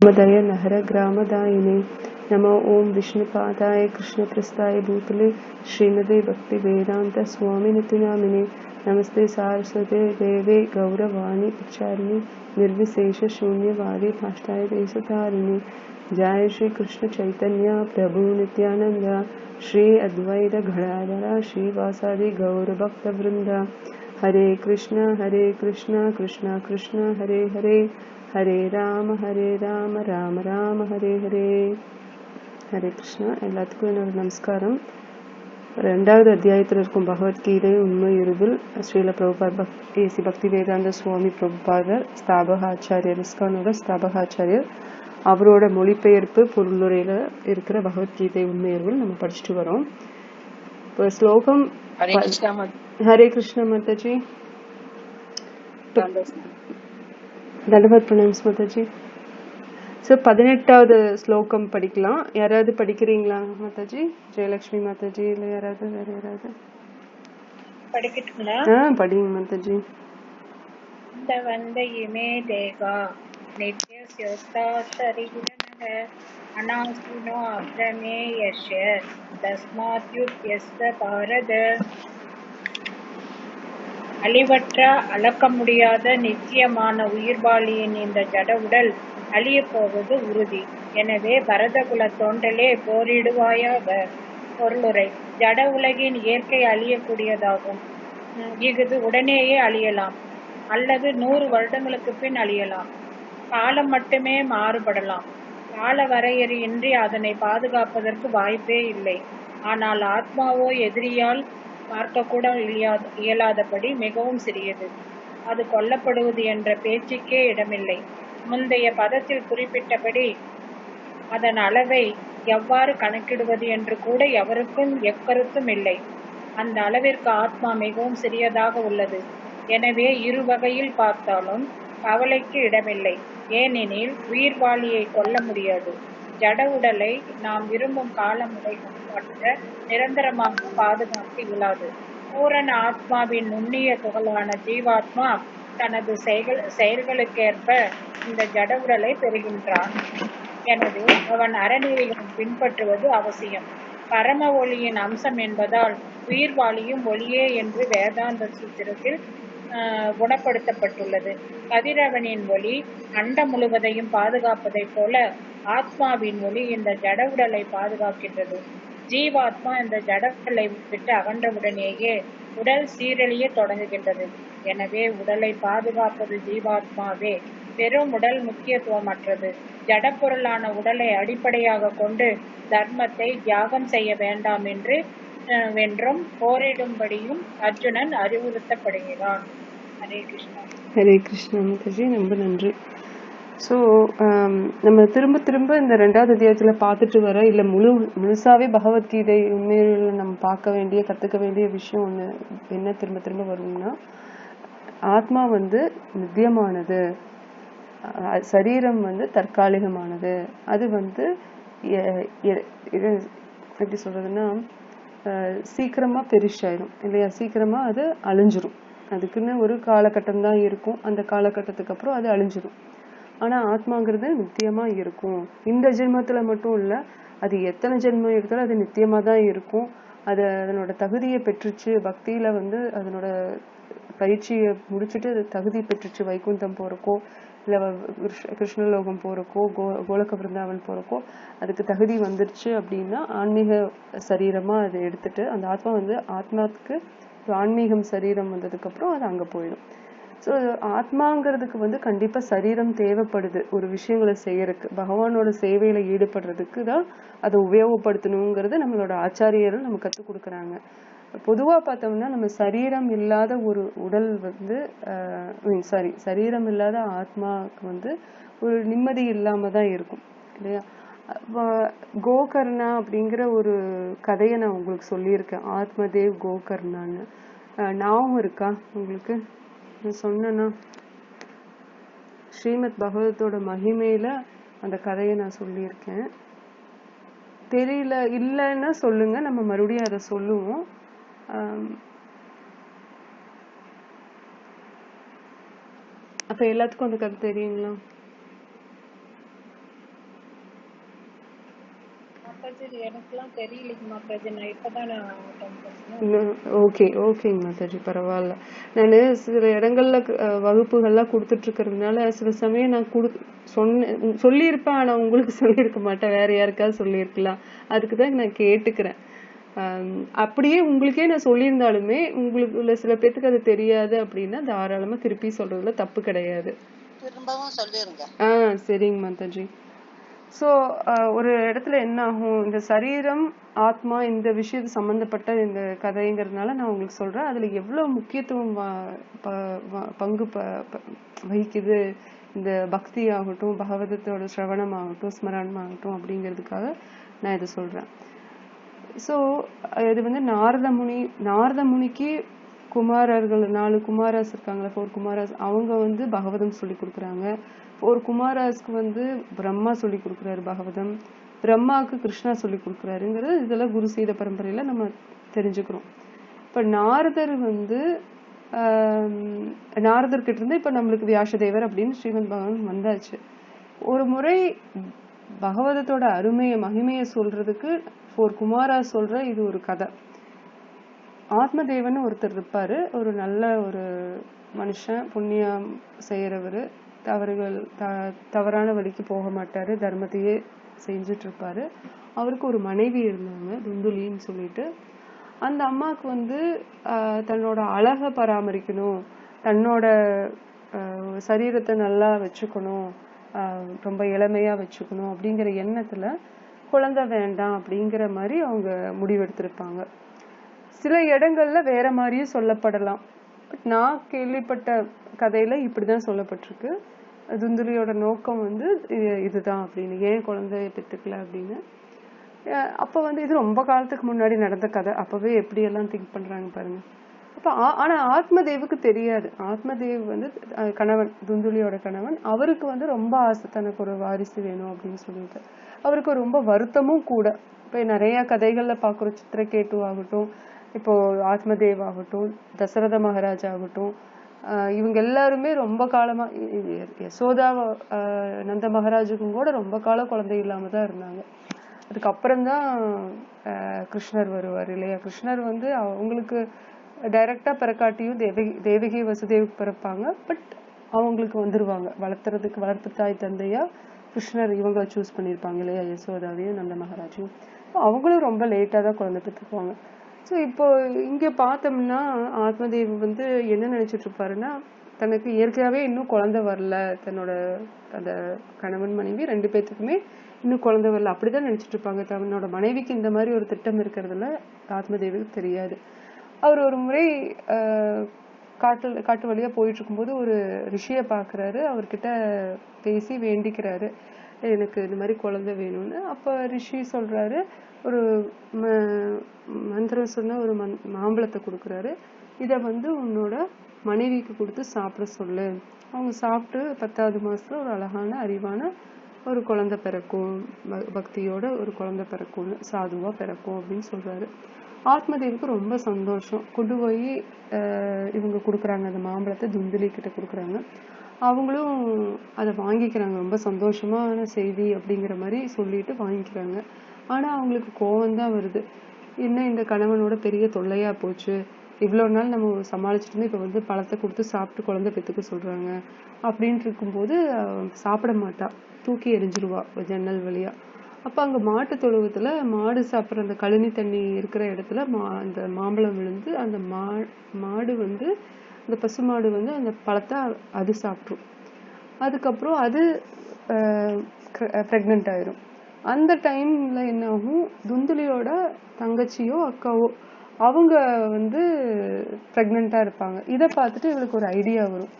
मदय नहर ग्रामदायिने नमो ओं विष्णुपादाय कृष्णप्रस्थाय भूतले श्रीमते भक्तिवेदांत स्वामिनिति नामिने नमस्ते सारस्वते देवे गौरवाणी प्रचारिणे निर्विशेष शून्यवादी पाष्टाय देशतारिणे जय श्री कृष्ण चैतन्य प्रभु नित्यानंद श्री अद्वैत गदाधर श्रीवासादि गौरभक्तवृंद हरे कृष्ण कृष्ण कृष्ण हरे हरे हरे राम राम राम हरे हरे हरे कृष्ण எல்லாத்துக்கும் என்னோட நமஸ்காரம். ரெண்டாவது அத்தியாயத்தில் இருக்கும் பகவத்கீதை உண்மை இருவில் ஸ்ரீல பிரபுபாத் ஏசி பக்தி வேதாந்த சுவாமி பிரபுபாதர் ஸ்தாபகாச்சாரியர் இஸ்கானோட ஸ்தாபகாச்சாரியர் அவரோட மொழிபெயர்ப்பு பொருளுரையில் இருக்கிற பகவத்கீதை உண்மை இருவில் நம்ம படிச்சுட்டு வரோம். இப்போ ஸ்லோகம் ஹரே கிருஷ்ண மாதாஜி. தண்டவத் பிரணாம்ஸ் மாதாஜி. ஸோ 18வது ஸ்லோகம் படிக்கலாம். யாராவது படிக்கிறீங்களா மாதாஜி? ஜெயலட்சுமி மாதாஜி இல்லை யாராவது வேற யாராவது படிக்கட்டுங்களா? படிங்க மாதாஜி. இந்த வந்த இமே தேகா நித்ய ஸ்யோஸ்தா சரீரனக அநாசினோ அப்ரமே யஷ்ய தஸ்மாத்யுத்யஸ்த பாரத. அழிவற்ற அளக்க முடியாத நித்தியமான உயிர்வாளியின் இந்த ஜட உடல் அழிய போவது உறுதி. எனவே பரதகுல தோன்றலே போரிடுவாயாக. பொருளுரை: ஜட உலகின் இயற்கை அழியக்கூடியதாகும். இது உடனேயே அழியலாம் அல்லது 100 வருடங்களுக்கு பின் அழியலாம். காலம் மட்டுமே மாறுபடலாம். கால வரையறையின்றி அதனை பாதுகாப்பதற்கு வாய்ப்பே இல்லை. ஆனால் ஆத்மாவோ எதிரியால் பார்க்கக்கூட இயலாதபடி மிகவும் சிறியது. அது கொல்லப்படுவது என்ற பேச்சுக்கே இடமில்லை. முந்தைய பதத்தில் குறிப்பிட்டபடி அதன் அளவை எவ்வாறு கணக்கிடுவது என்று கூட எவருக்கும் எக்கருத்தும் இல்லை. அந்த அளவிற்கு ஆத்மா மிகவும் சிறியதாக உள்ளது. எனவே இரு வகையில் பார்த்தாலும் கவலைக்கு இடமில்லை. ஏனெனில் உயிர்வாளியை கொல்ல முடியாது. ஜட உடலை நாம் விரும்பும் காலமுறை காப்பாற்ற நிரந்தரமாக பாதுகாக்க இயலாது. பூரண ஆத்மாவின் நுண்ணிய துகளான ஜீவாத்மா தனது செயல்களுக்கேற்ப இந்த ஜட உடலை பெறுகின்றான். எனவே அவன் அறநெறிகளை பின்பற்றுவது அவசியம். பரம ஒளியின் அம்சம் என்பதால் உயிர்வாளியும் ஒளியே என்று வேதாந்த சூத்திரத்தில் குணப்படுத்தப்பட்டுள்ளது. கதிரவனின் ஒளி அண்டம் முழுவதையும் பாதுகாப்பதைப் போல ஆத்மாவின் ஒளி இந்த ஜட உடலை பாதுகாக்கின்றது. ஜீவாத்மா இந்த ஜட உடலை விட்டு அகன்றவுடனேயே உடல் சீரழிய தொடங்குகின்றது. எனவே உடலை பாதுகாப்பது ஜீவாத்மாவே. வெறும் உடல் முக்கியத்துவமற்றது. ஜடப்பொருளான உடலை அடிப்படையாக கொண்டு தர்மத்தை தியாகம் செய்ய வேண்டாம் வென்றும் போரிடும்படியும் அர்ஜுனன் அறிவுறுத்தப்படுகிறான். ஹரே கிருஷ்ணா. ஹரே கிருஷ்ணா மாதாஜி, ரொம்ப நன்றி. ஸோ நம்ம திரும்ப திரும்ப இந்த 2வது அத்தியாயத்தில் பார்த்துட்டு வர இல்லை முழுசாவே பகவத்கீதை உண்மையில் நம்ம பார்க்க வேண்டிய கற்றுக்க வேண்டிய விஷயம் ஒன்று என்ன திரும்ப திரும்ப வரும்னா, ஆத்மா நித்தியமானது, சரீரம் தற்காலிகமானது. அது எப்படி சொல்றதுன்னா சீக்கிரமா பெரிஷாயிடும் இல்லையா? சீக்கிரமா அது அழிஞ்சிரும். அதுக்குன்னு ஒரு காலகட்டம் தான் இருக்கும். அந்த காலகட்டத்துக்கு அப்புறம் அது அழிஞ்சிரும். ஆனா ஆத்மாங்கிறது நித்தியமா இருக்கும். இந்த ஜென்மத்துல மட்டும் இல்ல, அது எத்தனை ஜென்மம் எடுத்தாலும் அது நித்தியமா தான் இருக்கும். அது அதனோட தகுதியை பெற்றுச்சு. பக்தியில அதனோட பயிற்சியை முடிச்சுட்டு தகுதி பெற்றுச்சு. வைகுண்டம் போறக்கோ இல்ல கிருஷ்ணலோகம் போறக்கோ கோலக பிருந்தாவன் போறக்கோ அதுக்கு தகுதி வந்துருச்சு அப்படின்னா ஆன்மீக சரீரமா அதை எடுத்துட்டு அந்த ஆத்மா ஆத்மாவுக்கு ஆன்மீகம் சரீரம் வந்ததுக்கு அப்புறம் அது அங்க போயிடும். ஸோ ஆத்மாங்கிறதுக்கு கண்டிப்பா சரீரம் தேவைப்படுது ஒரு விஷயங்களை செய்யறதுக்கு. பகவானோட சேவையில ஈடுபடுறதுக்கு தான் அதை உபயோகப்படுத்தணுங்கிறது நம்மளோட ஆச்சாரியர்கள் நம்ம கற்றுக் கொடுக்குறாங்க. பொதுவா பார்த்தோம்னா நம்ம சரீரம் இல்லாத ஒரு உடல் சரீரம் இல்லாத ஆத்மாவுக்கு ஒரு நிம்மதி இல்லாம தான் இருக்கும் இல்லையா? கோகர்ணா அப்படிங்கிற ஒரு கதையை நான் உங்களுக்கு சொல்லியிருக்கேன். ஆத்மதேவ் கோகர்ணான்னு ஞாபகம் இருக்கா உங்களுக்கு? சொன்னா ஸ்ரீமத் பகவதோட மகிமையில அந்த கதையை நான் சொல்லியிருக்கேன். தெரியல இல்லைன்னா சொல்லுங்க, நம்ம மறுபடியும் அதை சொல்லுவோம். அப்ப எல்லாத்துக்கும் அந்த கதை தெரியுங்களா? மாதாஜி இது எனக்குலாம் தெரியலைங்க மாதாஜி, நான் இப்பதான் நான் attend பண்ணேன். ஓகேங்க மாதாஜி, பரவாயில்ல. நான் சில இடங்கள்ல வகுப்புகள்லாம் கொடுத்துட்டு இருக்கிறதுனால சில சமயம் நான் சொல்லியிருப்பேன், ஆனா உங்களுக்கு சொல்லியிருக்க மாட்டேன், வேற யாருக்காவது சொல்லியிருக்கலாம். அதுக்குதான் நான் கேட்டுக்கிறேன். அப்படியே உங்களுக்கே நான் சொல்லியிருந்தாலுமே உங்களுக்கு சில பேத்துக்கு அது தெரியாது அப்படின்னா தாராளமா திருப்பி சொல்றதுல தப்பு கிடையாது. திரும்பவும் சொல்லிருங்க. சரிங்க மாதாஜி. ஸோ ஒரு இடத்துல என்ன ஆகும், இந்த சரீரம் ஆத்மா இந்த விஷயத்து சம்பந்தப்பட்ட இந்த கதைங்கிறதுனால நான் உங்களுக்கு சொல்றேன், அதுல எவ்வளவு முக்கியத்துவம் பங்கு வகிக்குது இந்த பக்தி ஆகட்டும், பகவதத்தோட சிரவணம் ஆகட்டும், ஸ்மரணம் ஆகட்டும் அப்படிங்கிறதுக்காக நான் இதை சொல்றேன். ஸோ இது வந்து நாரத முனிக்கு குமாரர்கள் 4 குமாராஸ் இருக்காங்களா, 4 குமாராஸ், அவங்க வந்து பகவதம் சொல்லி கொடுக்குறாங்க. 4 குமாராஸ்க்கு வந்து பிரம்மா சொல்லி கொடுக்குறாரு பகவதம், பிரம்மாவுக்கு கிருஷ்ணா சொல்லி கொடுக்குறாருங்கிறது இதெல்லாம் குரு சீத பரம்பரையில நம்ம தெரிஞ்சுக்கிறோம். இப்ப நாரதர் வந்து நாரதர்கிட்ட இருந்து இப்ப நம்மளுக்கு வியாசதேவர் அப்படின்னு ஸ்ரீமத் பகவான் வந்தாச்சு. ஒரு முறை பகவதத்தோட மகிமையை சொல்றதுக்கு 4 குமாரா சொல்ற இது ஒரு கதை. ஆத்மதேவன் ஒருத்தர் இருப்பாரு, ஒரு நல்ல ஒரு மனுஷன், புண்ணியம் செய்யறவரு, தவறான வழிக்கு போக மாட்டாரு, தர்மத்தையே செஞ்சுட்டு இருப்பாரு. அவருக்கு ஒரு மனைவி இருந்தாங்க, துந்துலின்னு சொல்லிட்டு. அந்த அம்மாவுக்கு வந்து தன்னோட அழகை பராமரிக்கணும், தன்னோட சரீரத்தை நல்லா வச்சுக்கணும், ரொம்ப இளமையா வச்சுக்கணும் அப்படிங்கிற எண்ணத்துல குழந்தை வேண்டாம் அப்படிங்கிற மாதிரி அவங்க முடிவெடுத்திருப்பாங்க. சில இடங்கள்ல வேற மாதிரியும் சொல்லப்படலாம். பட் நான் கேள்விப்பட்ட கதையில இப்படிதான் சொல்லப்பட்டிருக்கு. துந்துலியோட நோக்கம் வந்து இதுதான் அப்படின்னு, ஏன் குழந்தைய பெற்றுக்கல அப்படின்னு. அப்ப வந்து இது ரொம்ப காலத்துக்கு முன்னாடி நடந்த கதை, அப்பவே எப்படி எல்லாம் திங்க் பண்றாங்க பாருங்க. அப்ப ஆனா ஆத்மதேவுக்கு தெரியாது. ஆத்மதேவ் வந்து கணவன், துந்துலியோட கணவன், அவருக்கு வந்து ரொம்ப ஆசை தனக்கு ஒரு வாரிசு வேணும் அப்படின்னு சொல்லிட்டு. அவருக்கு ரொம்ப வருத்தமும் கூட. இப்ப நிறைய கதைகள்ல பாக்குறோம், சித்திரகேட்டு ஆகட்டும், இப்போ ஆத்மதேவ் ஆகட்டும், தசரத மகாராஜ் ஆகட்டும், இவங்க எல்லாருமே ரொம்ப காலமா, யசோதா நந்த மகாராஜுக்கும் கூட ரொம்ப காலம் குழந்தை இல்லாம தான் இருந்தாங்க. அதுக்கப்புறம்தான் கிருஷ்ணர் வருவார் இல்லையா. கிருஷ்ணர் வந்து அவங்களுக்கு டைரக்டா பிறக்காட்டியும் தேவகி வசுதேவுக்கு பிறப்பாங்க. பட் அவங்களுக்கு வந்துருவாங்க, வளர்ப்பு தாய் தந்தையா கிருஷ்ணர் இவங்களை சூஸ் பண்ணியிருப்பாங்க இல்லையா, யசோதாவையும் நந்த மகாராஜையும். அவங்களும் ரொம்ப லேட்டா தான் குழந்தை பெற்றுக்குவாங்க. ஸோ இப்போ இங்க பார்த்தோம்னா ஆத்மதேவ் வந்து என்ன நினைச்சிட்டு இருப்பாருன்னா, தனக்கு இயற்கையாவே இன்னும் குழந்தை வரல, தன்னோட அந்த கணவன் மனைவி 2 பேத்துக்குமே இன்னும் குழந்தை வரல அப்படிதான் நினைச்சிட்டு இருப்பாங்க. தன்னோட மனைவிக்கு இந்த மாதிரி ஒரு திட்டம் இருக்கிறதுல ஆத்மதேவுக்கு தெரியாது. அவர் ஒரு முறை காட்டு வழியா போயிட்டு இருக்கும்போது ஒரு ரிஷியை பாக்குறாரு. அவர்கிட்ட பேசி வேண்டிக்கிறாரு, எனக்கு இந்த மாதிரி குழந்தை வேணும்னு. அப்ப ரிஷி சொல்றாரு, ஒரு மந்திரம் சொன்ன ஒரு மாம்பழத்தை கொடுக்குறாரு, இத வந்து உன்னோட மனைவிக்கு கொடுத்து சாப்பிட சொல்லு, அவங்க சாப்பிட்டு 10வது மாசத்துல ஒரு அழகான அறிவான ஒரு குழந்தை பிறக்கும், பக்தியோட ஒரு குழந்தை பிறக்கும்னு, சாதுவா பிறக்கும் அப்படின்னு சொல்றாரு. ஆத்மதேவுக்கு ரொம்ப சந்தோஷம். கொண்டு போய் இவங்க கொடுக்குறாங்க, அந்த மாம்பழத்தை துந்துலி கிட்ட கொடுக்குறாங்க. அவங்களும் அதை வாங்கிக்கிறாங்க, ரொம்ப சந்தோஷமான செய்தி அப்படிங்கிற மாதிரி சொல்லிட்டு வாங்கிக்கிறாங்க. ஆனா அவங்களுக்கு கோவம் தான் வருது, என்ன இந்த கணவனோட பெரிய தொல்லையா போச்சு, இவ்வளவு நாள் நம்ம சமாளிச்சுட்டு இப்ப வந்து பழத்தை கொடுத்து சாப்பிட்டு குழந்தை பெற்றுக்க சொல்றாங்க அப்படின்ட்டு இருக்கும்போது சாப்பிட மாட்டா, தூக்கி எரிஞ்சிருவா ஜன்னல் வழியா. அப்ப அங்க மாட்டு தொழுவத்துல மாடு சாப்பிட்ற அந்த கழனி தண்ணி இருக்கிற இடத்துல அந்த மாம்பழம் விழுந்து அந்த மாடு வந்து, அந்த பசுமாடு வந்து அந்த பழத்தை அது சாப்பிட்ரும். அதுக்கப்புறம் அது பிரெக்னென்ட் ஆயிரும். அந்த டைம்ல என்ன ஆகும், துந்துலியோட தங்கச்சியோ அக்காவோ அவங்க வந்து பிரெக்னெண்டா இருப்பாங்க. இதை பார்த்துட்டு இவளுக்கு ஒரு ஐடியா வரும்.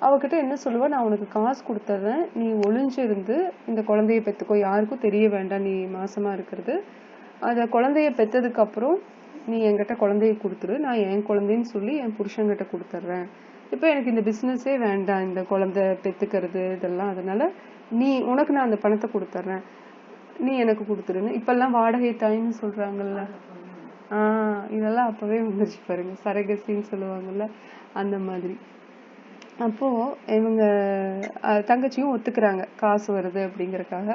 அவகிட்ட என்ன சொல்லுவா, நான் உனக்கு காசு கொடுத்துட்றேன், நீ ஒளிஞ்சிருந்து இந்த குழந்தைய பெற்றுக்கோ, யாருக்கும் தெரிய வேண்டாம் நீ மாசமா இருக்கிறது. அந்த குழந்தைய பெற்றதுக்கு அப்புறம் நீ என்கிட்ட குழந்தைய கொடுத்துரு, நான் என் குழந்தைன்னு சொல்லி என் புருஷன்கிட்ட கொடுத்துட்றேன். இப்போ எனக்கு இந்த பிஸ்னஸே வேண்டாம், இந்த குழந்தை பெற்றுக்கிறது இதெல்லாம், அதனால உனக்கு நான் அந்த பணத்தை கொடுத்துட்றேன், நீ எனக்கு கொடுத்துருன்னு. இப்பெல்லாம் வாடகை தாய்ன்னு சொல்றாங்கல்ல, இதெல்லாம் அப்பவே வந்துருச்சு பாருங்க, சரகசின்னு சொல்லுவாங்கல்ல, அந்த மாதிரி. அப்போ இவங்க தங்கச்சியும் ஒத்துக்கிறாங்க காசு வருது அப்படிங்கறக்காக.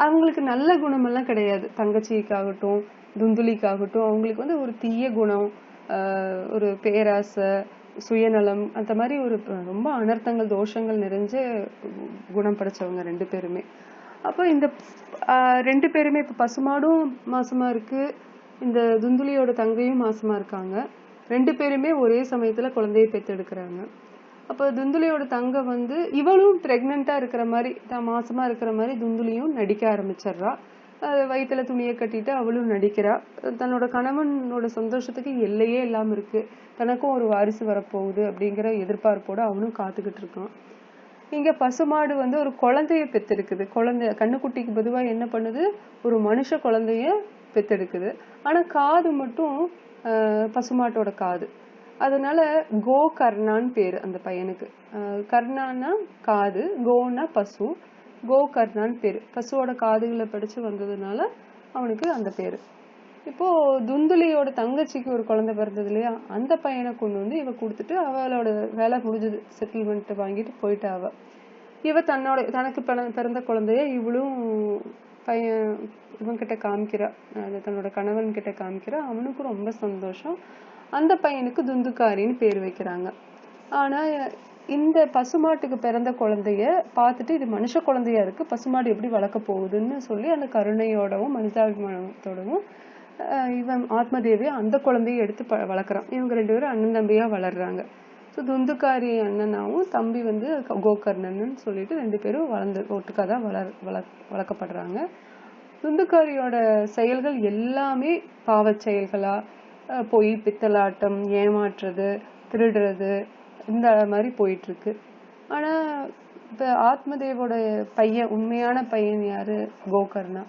அவங்களுக்கு நல்ல குணமெல்லாம் கிடையாது. தங்கச்சிக்காகட்டும் துந்துலிக்காகட்டும் அவங்களுக்கு வந்து ஒரு தீய குணம், ஒரு பேராசை, சுயநலம், அந்த மாதிரி ஒரு ரொம்ப அனர்த்தங்கள் தோஷங்கள் நிறைஞ்ச குணம் படைச்சவங்க ரெண்டு பேருமே. அப்போ இந்த ரெண்டு பேருமே இப்ப பசுமாடும் மாசமா இருக்கு, இந்த துந்துலியோட தங்கையும் மாசமா இருக்காங்க. ரெண்டு பேருமே ஒரே சமயத்துல குழந்தையை பெத்தெடுக்கிறாங்க. அப்ப துந்துலியோட தங்க வந்து இவளும் பிரெக்னெண்டா இருக்கிற மாதிரி, தான் மாசமா இருக்கிற மாதிரி துந்துலியும் நடிக்க ஆரம்பிச்சிடுறா. வயிற்றுல துணியை கட்டிட்டு அவளும் நடிக்கிறா. தன்னோட கணவனோட சந்தோஷத்துக்கு எல்லையே இல்லாம இருக்கு. தனக்கும் ஒரு வாரிசு வரப்போகுது அப்படிங்கிற எதிர்பார்ப்போட அவனும் காத்துக்கிட்டு இருக்கான். இங்க பசுமாடு வந்து ஒரு குழந்தைய பெத்தெடுக்குது. குழந்தை கண்ணுக்குட்டிக்கு பொதுவா என்ன பண்ணுது, ஒரு மனுஷ குழந்தைய பெத்தெடுக்குது. ஆனா காது மட்டும் பசுமாட்டோட காது. அதனால கோகர்ணான்னு பேரு அந்த பையனுக்கு. கர்ணான்னா காது, கோன்னா பசு, கோகர்ணான்னு பேரு. பசுவோட காதுகளை படிச்சு வந்ததுனால அவனுக்கு அந்த பேரு. இப்போ துந்துலியோட தங்கச்சிக்கு ஒரு குழந்தை பிறந்தது இல்லையா, அந்த பையனை கொண்டு வந்து இவ கொடுத்துட்டு அவளோட வேலை முடிஞ்சது, செட்டில்மெண்ட் வாங்கிட்டு போயிட்டா அவ. இவ தனக்கு பிறந்த குழந்தைய இவளும் பையன் இவன் கிட்ட காமிக்கிறா, தன்னோட கணவன் கிட்ட காமிக்கிறா. அவனுக்கும் ரொம்ப சந்தோஷம். அந்த பையனுக்கு துந்துக்காரின்னு பேர் வைக்கிறாங்க. ஆனா இந்த பசுமாட்டுக்கு பிறந்த குழந்தைய பார்த்துட்டு இது மனுஷ குழந்தையா இருக்கு, பசுமாடு எப்படி வளர்க்க போகுதுன்னு சொல்லி அந்த கருணையோடவும் மனிதாபிமானத்தோடவும் இவன் ஆத்மதேவி அந்த குழந்தைய எடுத்து வளர்க்குறான். இவங்க ரெண்டு பேரும் அண்ணன் தம்பியா வளர்றாங்க. ஸோ துந்துக்காரி அண்ணனாவும் தம்பி வந்து கோகர்ணன்னு சொல்லிட்டு ரெண்டு பேரும் ஒட்டுக்காதான் வளர்க்கப்படுறாங்க. துந்துக்காரியோட செயல்கள் எல்லாமே பாவச் செயல்களா, பொய், பித்தலாட்டம், ஏமாற்றுறது, திருடுறது, இந்த மாதிரி போயிட்டு இருக்கு. ஆனா இப்ப ஆத்மதேவோட பையன், உண்மையான பையன் யாரு, கோகர்ணா.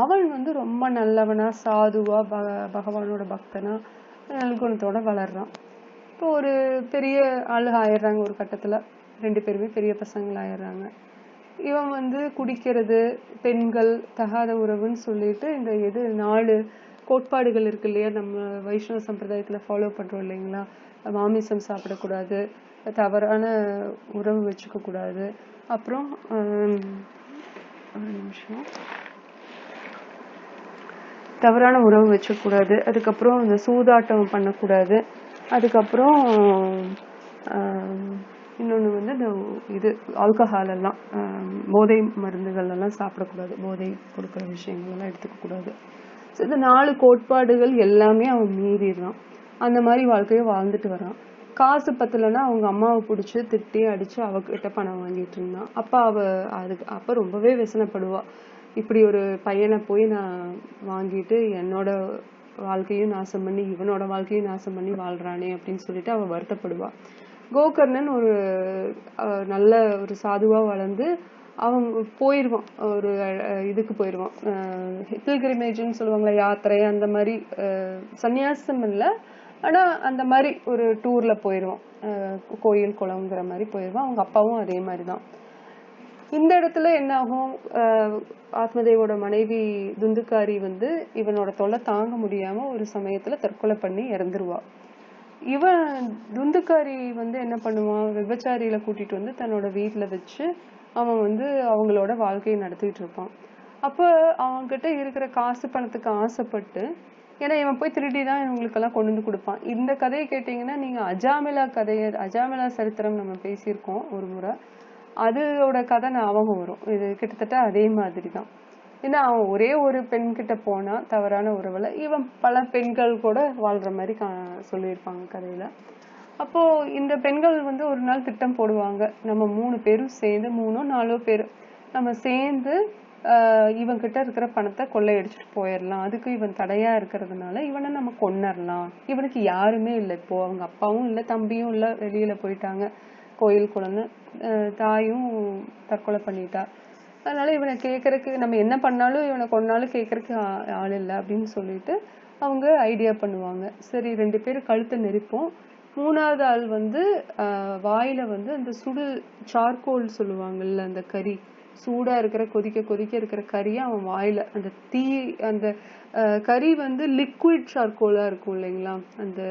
அவன் வந்து ரொம்ப நல்லவனா, சாதுவா, பகவானோட பக்தனா, நல்குணத்தோட வளர்றான். இப்போ ஒரு பெரிய ஆளு ஆயிடுறாங்க. ஒரு கட்டத்துல ரெண்டு பேருமே பெரிய பசங்களா ஆயிடுறாங்க. இவன் வந்து குடிக்கிறது, பெண்கள், தகாத உறவுன்னு சொல்லிட்டு இந்த 4 கோட்பாடுகள் இருக்கு இல்லையா, நம்ம வைஷ்ணவ சம்பிரதாயத்துல ஃபாலோ பண்றோம் இல்லைங்களா. மாமிசம் சாப்பிடக்கூடாது, தவறான உறவு வச்சுக்க கூடாது, அப்புறம் ஒரு நிமிஷம், தவறான உறவு வச்சுக்க கூடாது, அதுக்கப்புறம் இந்த சூதாட்டம் பண்ணக்கூடாது, அதுக்கப்புறம் இன்னொன்று வந்து இது ஆல்கஹால் எல்லாம், போதை மருந்துகள் எல்லாம் சாப்பிடக்கூடாது, போதை கொடுக்குற விஷயங்கள் எல்லாம் எடுத்துக்க கூடாது. ஸோ இந்த 4 கோட்பாடுகள் எல்லாமே அவன் மீறிடுறான். அந்த மாதிரி வாழ்க்கையை வாழ்ந்துட்டு வரான். காசு பத்தலைன்னா அவங்க அம்மாவை பிடிச்சி திட்டி அடிச்சு அவகிட்ட பணம் வாங்கிட்டு இருந்தான். அப்ப ரொம்பவே விசனப்படுவா. இப்படி ஒரு பையனை போய் நான் வாங்கிட்டு என்னோட வாழ்க்கையும் நாசம் பண்ணி இவனோட வாழ்க்கையும் நாசம் பண்ணி வாழ்றானே அப்படின்னு சொல்லிட்டு அவ வருத்தப்படுவா. கோகர்ணன் ஒரு நல்ல ஒரு சாதுவா வளர்ந்து அவன் போயிடுவான், ஒரு இதுக்கு போயிடுவான், பில்கிரிமேஜ்னு சொல்லுவாங்களா, யாத்திரை, அந்த மாதிரி சன்னியாசம் இல்லை, ஆனா அந்த மாதிரி ஒரு டூர்ல போயிடுவான், கோயில் குளம்ங்கிற மாதிரி போயிடுவான். அவங்க அப்பாவும் அதே மாதிரிதான். இந்த இடத்துல என்ன ஆகும், ஆத்மதேவோட மனைவி துந்துக்காரி வந்து இவனோட தொல்லை தாங்க முடியாம ஒரு சமயத்துல தற்கொலை பண்ணி இறந்துருவா. இவன் துந்துக்காரி வந்து என்ன பண்ணுவான், விபச்சாரியில கூட்டிட்டு வந்து தன்னோட வீட்டுல வச்சு அவன் வந்து அவங்களோட வாழ்க்கையை நடத்திட்டு இருப்பான். அப்ப அவன்கிட்ட இருக்கிற காசு பணத்துக்கு ஆசைப்பட்டு, ஏன்னா இவன் போய் திருடிதான் இவங்களுக்கெல்லாம் கொண்டு வந்து கொடுப்பான். இந்த கதையை கேட்டீங்கன்னா நீங்க அஜாமிலா சரித்திரம் நம்ம பேசியிருக்கோம் ஒரு முறை, அதோட கதை ஞாபகம் வரும். இது கிட்டத்தட்ட அதே மாதிரிதான். ஏன்னா அவன் ஒரே ஒரு பெண் கிட்ட போனா தவறான உறவுல, இவன் பல பெண்கள் கூட வாழ்ற மாதிரி சொல்லியிருப்பாங்க கதையில. அப்போ இந்த பெண்கள் வந்து ஒரு நாள் திட்டம் போடுவாங்க, நம்ம 3 பேரும் சேர்ந்து, 3ஓ 4ஓ பேர் நம்ம சேர்ந்து இவன் கிட்ட இருக்கிற பணத்தை கொள்ளையடிச்சிட்டு போயிடலாம். அதுக்கு இவன் தடையா இருக்கிறதுனால இவனை நம்ம கொன்னரலாம். இவனுக்கு யாருமே இல்லை, இப்போ அவங்க அப்பாவும் இல்லை, தம்பியும் இல்லை, வெளியில போயிட்டாங்க கோயில் குழந்தை, தாயும் தற்கொலை பண்ணிட்டா. அதனால இவனை கேட்கறதுக்கு, நம்ம என்ன பண்ணாலும் இவனை கொன்னாலும் கேட்கறதுக்கு ஆள் இல்லை அப்படின்னு சொல்லிட்டு அவங்க ஐடியா பண்ணுவாங்க. சரி 2 பேரும் கழுத்தை நெரிப்போம், 3ஆவது ஆள் வந்து வாயில வந்து அந்த சுடு சார்கோல் சொல்லுவாங்கல்ல, அந்த கறி சூடா இருக்கிற கொதிக்க இருக்கிற கறியை அவன் வாயில, அந்த தீ, அந்த கறி வந்து லிக்விட் சார்கோலா இருக்கும் இல்லைங்களா, அந்த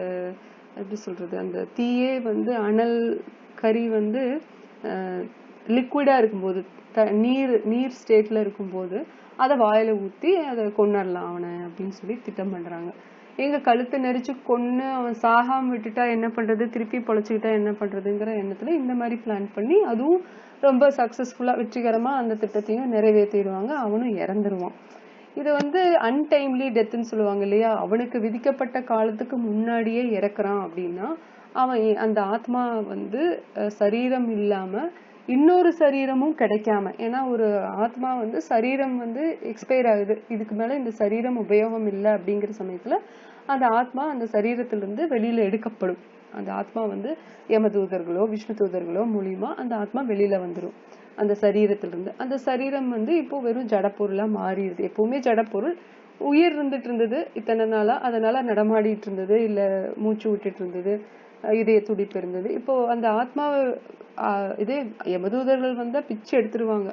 எப்படி சொல்றது, அந்த தீயே வந்து அனல் கறி வந்து லிக்விடா இருக்கும்போது, நீர் ஸ்டேட்ல இருக்கும்போது அதை வாயில ஊத்தி அதை கொன்னரலாம் அவனை அப்படின்னு சொல்லி திட்டம் பண்றாங்க. எங்க கழுத்தை நெரிச்சு கொன்னு அவன் சாகாம விட்டுட்டா என்ன பண்றது, திருப்பி பொழைச்சுக்கிட்டா என்ன பண்றதுங்கிற எண்ணத்துல இந்த மாதிரி பிளான் பண்ணி அதுவும் ரொம்ப சக்சஸ்ஃபுல்லா வெற்றிகரமா அந்த திட்டத்தையும் நிறைவேற்றிடுவாங்க. அவனும் இறந்துருவான். இது வந்து அன்டைம்லி டெத்துன்னு சொல்லுவாங்க இல்லையா, அவனுக்கு விதிக்கப்பட்ட காலத்துக்கு முன்னாடியே இறக்குறான் அப்படின்னா அவன் அந்த ஆத்மா வந்து சரீரம் இல்லாம இன்னொரு சரீரமும் கிடைக்காம, ஏன்னா ஒரு ஆத்மா வந்து சரீரம் வந்து எக்ஸ்பயர் ஆகுது, இதுக்கு மேல இந்த சரீரம் உபயோகம் இல்லை அப்படிங்கிற சமயத்துல அந்த ஆத்மா அந்த சரீரத்திலிருந்து வெளியில எடுக்கப்படும். அந்த ஆத்மா வந்து யமதூதர்களோ விஷ்ணு தூதர்களோ மூலியமா அந்த ஆத்மா வெளியில வந்துடும் அந்த சரீரத்திலிருந்து. அந்த சரீரம் வந்து இப்போ வெறும் ஜடப்பொருளா மாறிடுது. எப்பவுமே ஜடப்பொருள் உயிர் இருந்துட்டு இருந்தது இத்தனை நாளா, அதனால நடமாடிட்டு இருந்தது, இல்ல மூச்சு விட்டுட்டு இருந்தது, இதய துடிப்பு இருந்தது. இப்போ அந்த ஆத்மாவை இதே யமதூதர்கள் வந்தா பிச்சு எடுத்துருவாங்க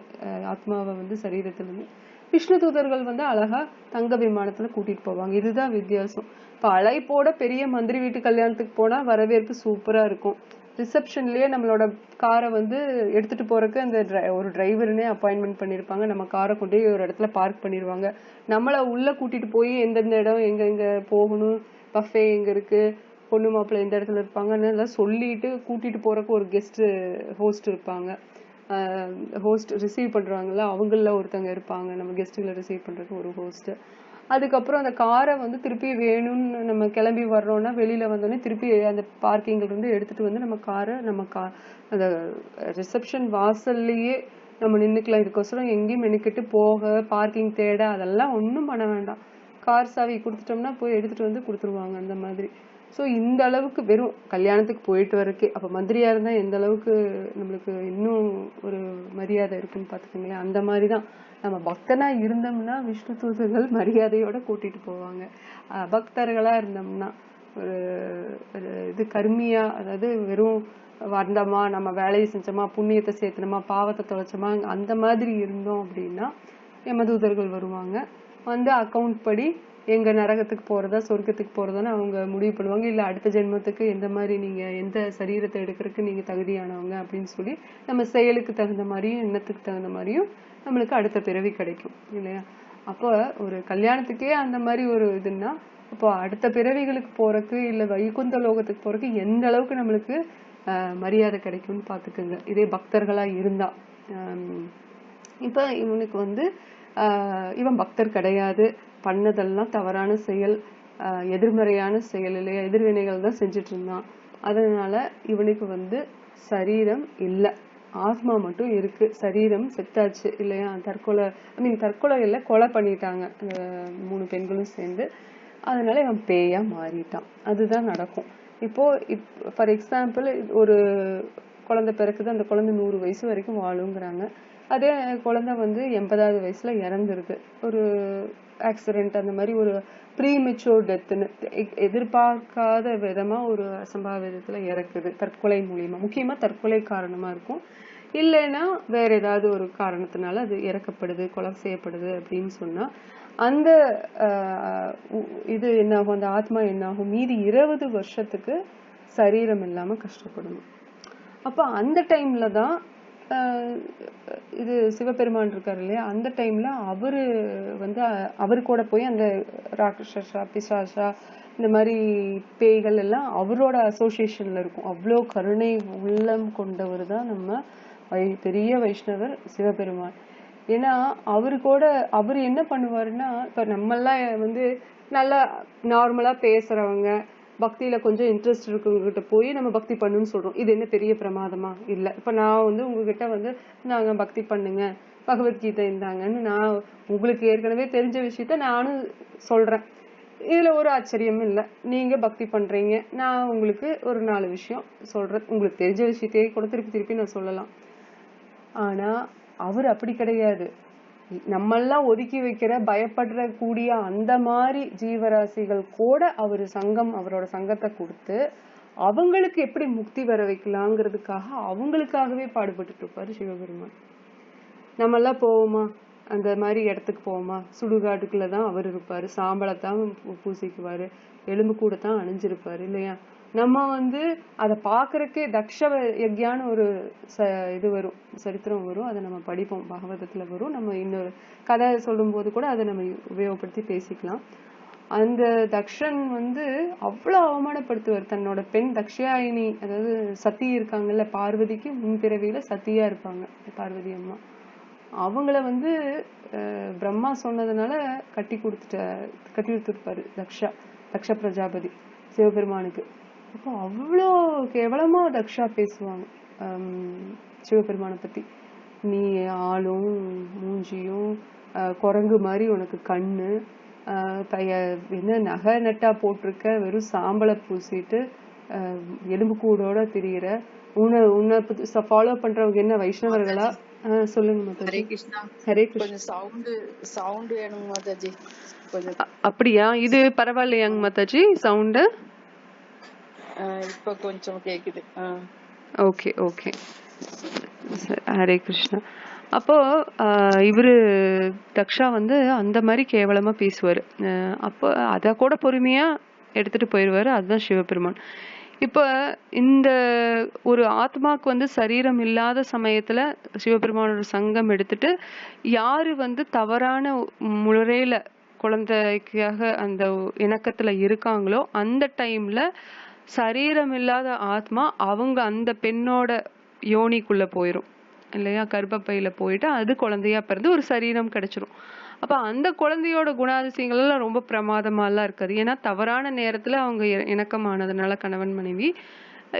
ஆத்மாவை வந்து சரீரத்திலிருந்து. விஷ்ணு தூதர்கள் வந்து அழகா தங்க விமானத்துல கூட்டிட்டு போவாங்க. இதுதான் வித்தியாசம். இப்ப அழைப்போட பெரிய மந்திரி வீட்டு கல்யாணத்துக்கு போனா வரவேற்பு சூப்பரா இருக்கும். ரிசப்ஷன்லயே நம்மளோட காரை வந்து எடுத்துட்டு போறதுக்கு அந்த ஒரு டிரைவர்னே அப்பாயின்மெண்ட் பண்ணிருப்பாங்க. நம்ம காரை கொண்டு போய் ஒரு இடத்துல பார்க் பண்ணிருவாங்க. நம்மள உள்ள கூட்டிட்டு போய் எந்தெந்த இடம் எங்க எங்க போகணும், பஃபே எங்க இருக்கு, பொண்ணு மாப்பிள்ளை இந்த இடத்துல இருப்பாங்கன்னு சொல்லிட்டு கூட்டிட்டு போறதுக்கு ஒரு கெஸ்ட் ஹோஸ்ட் இருப்பாங்க. ஹோஸ்ட் ரிசீவ் பண்றாங்கல்ல அவங்கள ஒருத்தங்க இருப்பாங்க, நம்ம கெஸ்ட்டுகளை ரிசீவ் பண்றதுக்கு ஒரு ஹோஸ்ட். அதுக்கப்புறம் அந்த காரை வந்து திருப்பி வேணும்னு நம்ம கிளம்பி வர்றோம்னா வெளியில வந்தோடனே திருப்பி அந்த பார்க்கிங்ல இருந்து எடுத்துட்டு வந்து நம்ம காரை அந்த ரிசப்ஷன் வாசல்லையே நம்ம நின்னுக்கலாம். இதுக்கோசரம் எங்கேயும் மெனுக்கிட்டு போக பார்க்கிங் தேட அதெல்லாம் ஒன்றும் பண்ண வேண்டாம். கார் சாவி கொடுத்துட்டோம்னா போய் எடுத்துட்டு வந்து கொடுத்துருவாங்க அந்த மாதிரி. ஸோ இந்த அளவுக்கு வெறும் கல்யாணத்துக்கு போயிட்டு வரக்கே, அப்போ மந்திரியா இருந்தா எந்த அளவுக்கு நம்மளுக்கு இன்னும் ஒரு மரியாதை இருக்குன்னு பார்த்துக்கோங்களேன். அந்த மாதிரி தான் நம்ம பக்தனா இருந்தோம்னா விஷ்ணு தூதர்கள் மரியாதையோட கூட்டிட்டு போவாங்க. பக்தர்களா இருந்தோம்னா ஒரு இது கர்மியா, அதாவது வெறும் வந்தோமா நம்ம வேலையை செஞ்சோமா புண்ணியத்தை சேர்த்தனோமா பாவத்தை தொலைச்சோமா அந்த மாதிரி இருந்தோம் அப்படின்னா யமதூதர்கள் வருவாங்க. வந்து அக்கௌண்ட் படி எங்க நரகத்துக்கு போறதா சொர்க்கத்துக்கு போறதான்னு அவங்க முடிவு பண்ணுவாங்க. இல்ல அடுத்த ஜென்மத்துக்கு எந்த மாதிரி நீங்க எந்த சரீரத்தை எடுக்கிறதுக்கு நீங்க தகுதியானவங்க அப்படின்னு சொல்லி நம்ம செயலுக்கு தகுந்த மாதிரியும் எண்ணத்துக்கு தகுந்த மாதிரியும் நம்மளுக்கு அடுத்த பிறவி கிடைக்கும் இல்லையா. அப்போ ஒரு கல்யாணத்துக்கே அந்த மாதிரி ஒரு இதுன்னா அப்போ அடுத்த பிறவிகளுக்கு போறதுக்கு இல்ல வைகுந்த லோகத்துக்கு போறதுக்கு எந்த அளவுக்கு நம்மளுக்கு மரியாதை கிடைக்கும்னு பாத்துக்கோங்க, இதே பக்தர்களா இருந்தா. இப்ப இவனுக்கு வந்து இவன் பக்தர் கிடையாது, பண்ணதெல்லாம் தவறான செயல், எதிர்மறையான செயல் இல்லையா, எதிர்வினைகள் தான் செஞ்சுட்டு இருந்தான். அதனால இவனுக்கு வந்து சரீரம் இல்லை, ஆத்மா மட்டும் இருக்கு. சரீரம் செத்தாச்சு இல்லையா, தற்கொலை இல்லை, கொலை பண்ணிட்டாங்க 3 பெண்களும் சேர்ந்து. அதனால இவன் பேயா மாறிட்டான். அதுதான் நடக்கும். இப்போ ஃபார் எக்ஸாம்பிள் ஒரு குழந்தை பிறக்குது, அந்த குழந்தை 100 வயசு வரைக்கும் வாழுங்கிறாங்க. அதே குழந்தை வந்து 80வது வயசுல இறந்துருது, ஒரு ஆக்சிடென்ட் அந்த மாதிரி ஒரு ப்ரீமெச்சூர் டெத்துன்னு எதிர்பார்க்காத விதமா ஒரு அசம்பாவிதத்துல இறக்குது தற்கொலை மூலியமா. முக்கியமா தற்கொலை காரணமா இருக்கும், இல்லைன்னா வேற ஏதாவது ஒரு காரணத்தினால அது இறக்கப்படுது, கொலை செய்யப்படுது அப்படின்னு சொன்னா அந்த இது என்ன ஆகும், அந்த ஆத்மா என்ன ஆகும், மீதி 20 வருஷத்துக்கு சரீரம் இல்லாம கஷ்டப்படணும். அப்ப அந்த டைம்ல தான் இது சிவபெருமான் இருக்காரு இல்லையா, அந்த டைம்ல அவரு வந்து அவரு கூட போய் அந்த ராட்சசா பிசாசா இந்த மாதிரி பேய்கள் எல்லாம் அவரோட அசோசியேஷன்ல இருக்கும். அவ்வளோ கருணை உள்ளம் கொண்டவர் தான் நம்ம பெரிய வைஷ்ணவர் சிவபெருமான். ஏன்னா அவரு என்ன பண்ணுவாருன்னா, இப்ப நம்மெல்லாம் வந்து நல்லா நார்மலா பேசுறவங்க, பக்தியில கொஞ்சம் இன்ட்ரெஸ்ட் இருக்கவங்ககிட்ட போய் நம்ம பக்தி பண்ணுன்னு சொல்றோம். இது என்ன பெரிய பிரமாதமா? இல்ல. இப்ப நான் வந்து உங்ககிட்ட வந்து நாங்க பக்தி பண்ணுங்க, பகவத்கீதை இருந்தாங்கன்னு நான் உங்களுக்கு ஏற்கனவே தெரிஞ்ச விஷயத்த நானும் சொல்றேன். இதுல ஒரு ஆச்சரியமும் இல்லை. நீங்க பக்தி பண்றீங்க, நான் உங்களுக்கு ஒரு 4 விஷயம் சொல்றேன். உங்களுக்கு தெரிஞ்ச விஷயத்தையே கூட திருப்பி நான் சொல்லலாம். ஆனா அவர் அப்படி கிடையாது. நம்மெல்லாம் ஒதுக்கி வைக்கிற பயப்படுற கூடிய அந்த மாதிரி ஜீவராசிகள் கூட அவரோட சங்கத்தை கொடுத்து அவங்களுக்கு எப்படி முக்தி வர வைக்கலாங்கிறதுக்காக அவங்களுக்காகவே பாடுபட்டு இருப்பாரு சிவபெருமான். நம்மெல்லாம் போவோமா, அந்த மாதிரி இடத்துக்கு போவோமா? சுடுகாட்டுக்குள்ளதான் அவர் இருப்பாரு, சாம்பலைத்தான் பூசிக்குவாரு, எலும்பு கூட தான் அணிஞ்சிருப்பாரு இல்லையா. நம்ம வந்து அதை பாக்குறதுக்கே தக்ஷ யக்ஞான்னு ஒரு இது வரும், சரித்திரம் வரும், அதை நம்ம படிப்போம், பாகவதத்துல வரும். நம்ம இன்னொரு கதை சொல்லும் போது கூட அதை நம்ம உபயோகப்படுத்தி பேசிக்கலாம். அந்த தக்ஷன் வந்து அவ்வளவு அவமானப்படுத்துவார் தன்னோட பெண் தக்ஷாயினி, அதாவது சத்தி இருக்காங்கல்ல, பார்வதிக்கு முன்பிறவியில சத்தியா இருப்பாங்க பார்வதி அம்மா. அவங்கள வந்து பிரம்மா சொன்னதுனால கட்டி கொடுத்துருப்பாரு தக்ஷ பிரஜாபதி சிவபெருமானுக்கு. அப்போ அவ்வளோ கேவலமா தக்ஷா பேசுவாங்க சிவபெருமானை பத்தி. நீ ஆளும் மூஞ்சியும் குரங்கு மாதிரி, உனக்கு கண்ணு, என்ன நகை நட்டா போட்டிருக்க, வெறும் சாம்பலை பூசிட்டு எலும்பு கூடோட திரியிற, உன்னை ஃபாலோ பண்றவங்க என்ன வைஷ்ணவர்களா? சொல்லுங்க மாதாஜி. ஹரே கிருஷ்ணா. ஹரே கிருஷ்ணா. கொஞ்சம் சவுண்ட் வேணும் மாதாஜி. கொஞ்சம் அப்படியா? இது பரவாயில்லையாங்க மாதாஜி சவுண்ட்? இப்ப கொஞ்சம் கேக்குது. Okay okay. ஹரே கிருஷ்ணா. அப்போ இவரு தக்ஷா வந்து அந்த மாதிரி கேவலமா பேசுவாரு. அப்போ அத கூட பொறுமையா எடுத்துட்டு போயிடுவாரு. அதுதான் சிவபெருமான். இப்ப இந்த ஒரு ஆத்மாக்கு வந்து சரீரம் இல்லாத சமயத்துல சிவபெருமானோட சங்கம் எடுத்துட்டு யாரு வந்து தவறான முறையில குழந்தைக்காக அந்த இணக்கத்துல இருக்காங்களோ அந்த டைம்ல சரீரம் இல்லாத ஆத்மா அவங்க அந்த பெண்ணோட யோனிக்குள்ள போயிரும் இல்லையா, கர்ப்பப்பையில போயிட்டு அது குழந்தையா பிறந்து ஒரு சரீரம் கிடைச்சிரும். அப்ப அந்த குழந்தையோட குணாதிசயங்கள் எல்லாம் ரொம்ப பிரமாதமா எல்லாம் இருக்காது. ஏன்னா தவறான நேரத்துல அவங்க இணக்கமானதுனால கணவன் மனைவி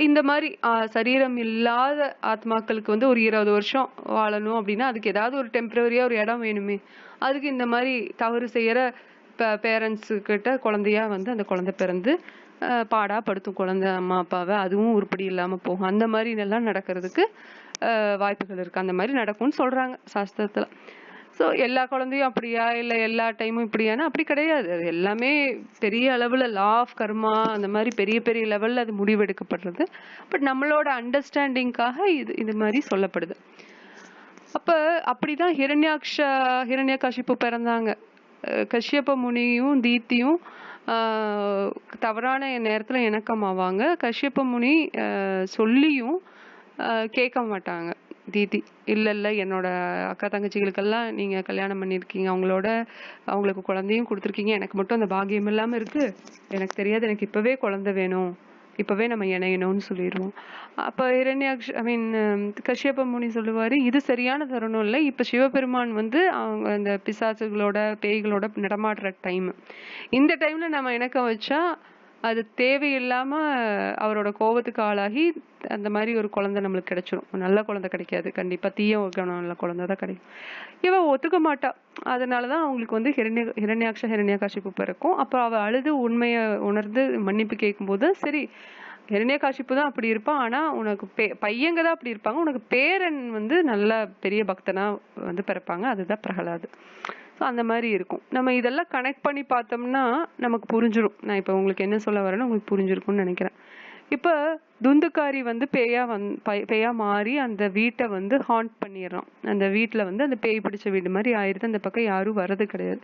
இந்த மாதிரி சரீரம் இல்லாத ஆத்மாக்களுக்கு வந்து ஒரு 20 வருஷம் வாழணும் அப்படின்னா அதுக்கு ஏதாவது ஒரு டெம்பரரியா ஒரு இடம் வேணுமே. அதுக்கு இந்த மாதிரி தவறு செய்யற பேரண்ட்ஸு கிட்ட குழந்தையா வந்து அந்த குழந்தை பிறந்து பாடா படுத்தும் குழந்தை அம்மா அப்பாவை, அதுவும் உருப்படி இல்லாம போகும். அந்த மாதிரி எல்லாம் நடக்கிறதுக்கு வாய்ப்புகள் இருக்கு. அந்த மாதிரி நடக்கும்னு சொல்றாங்க சாஸ்திரத்துல. ஸோ எல்லா குழந்தையும் அப்படியா இல்லை எல்லா டைமும் இப்படியானா அப்படி கிடையாது. அது எல்லாமே பெரிய அளவுல லா ஆஃப் கர்மா அந்த மாதிரி பெரிய பெரிய லெவல்ல அது முடிவெடுக்கப்படுறது. பட் நம்மளோட அண்டர்ஸ்டாண்டிங்காக இது மாதிரி சொல்லப்படுது. அப்ப அப்படிதான் ஹிரண்யகாசிப்பு பிறந்தாங்க. கஷ்யப முனியும் தீத்தியும் தவறான நேரத்துல இணக்கமாவாங்க. கஷ்யப முனி சொல்லியும் கேட்க மாட்டாங்க. தீதி இல்ல என்னோட அக்கா தங்கச்சிகளுக்கெல்லாம் நீங்க கல்யாணம் பண்ணிருக்கீங்க, அவங்களுக்கு குழந்தையும் கொடுத்துருக்கீங்க, எனக்கு மட்டும் அந்த பாக்கியம் இல்லாம இருக்கு, எனக்கு தெரியாது, எனக்கு இப்பவே குழந்தை வேணும், இப்பவே நம்ம இணையணும்னு சொல்லிடுவோம். அப்ப கஷ்யப முனி சொல்லுவாரு, இது சரியான தருணம் இல்லை, இப்ப சிவபெருமான் வந்து அவங்க அந்த பிசாசுகளோட பேய்களோட நடமாடுற டைம், இந்த டைம்ல நம்ம இணக்கம் வச்சா அது தேவையில்லாம அவரோட கோபத்துக்கு ஆளாகி அந்த மாதிரி ஒரு குழந்தை நம்மளுக்கு கிடைச்சிரும். நல்ல குழந்தை கிடைக்காது, கண்டிப்பா தீய நல்ல குழந்தை தான் கிடைக்கும். இவன் ஒத்துக்க மாட்டா. அதனாலதான் அவங்களுக்கு வந்து ஹிரண்யாகாசிப்பு பிறக்கும். அப்ப அவ அழுது உண்மையை உணர்ந்து மன்னிப்பு கேட்கும் போது, சரி ஹிரண்யகாசிப்பு தான் அப்படி இருப்பான், ஆனா உனக்கு பையங்க தான் அப்படி இருப்பாங்க, உனக்கு பேரன் வந்து நல்ல பெரிய பக்தனா வந்து பிறப்பாங்க, அதுதான் பிரகலாது. அந்த மாதிரி இருக்கும். நம்ம இதெல்லாம் கனெக்ட் பண்ணி பார்த்தோம்னா நமக்கு புரிஞ்சிடும். நான் இப்ப உங்களுக்கு என்ன சொல்ல வரேன்னு உங்களுக்கு புரிஞ்சிருக்கும்னு நினைக்கிறேன். இப்ப துந்துக்காரி வந்து பேயா மாறி அந்த வீட்டை வந்து ஹாண்ட் பண்ணிடுறான். அந்த வீட்டுல வந்து அந்த பேய் பிடிச்ச வீடு மாதிரி ஆயிடுது. அந்த பக்கம் யாரும் வர்றது கிடையாது.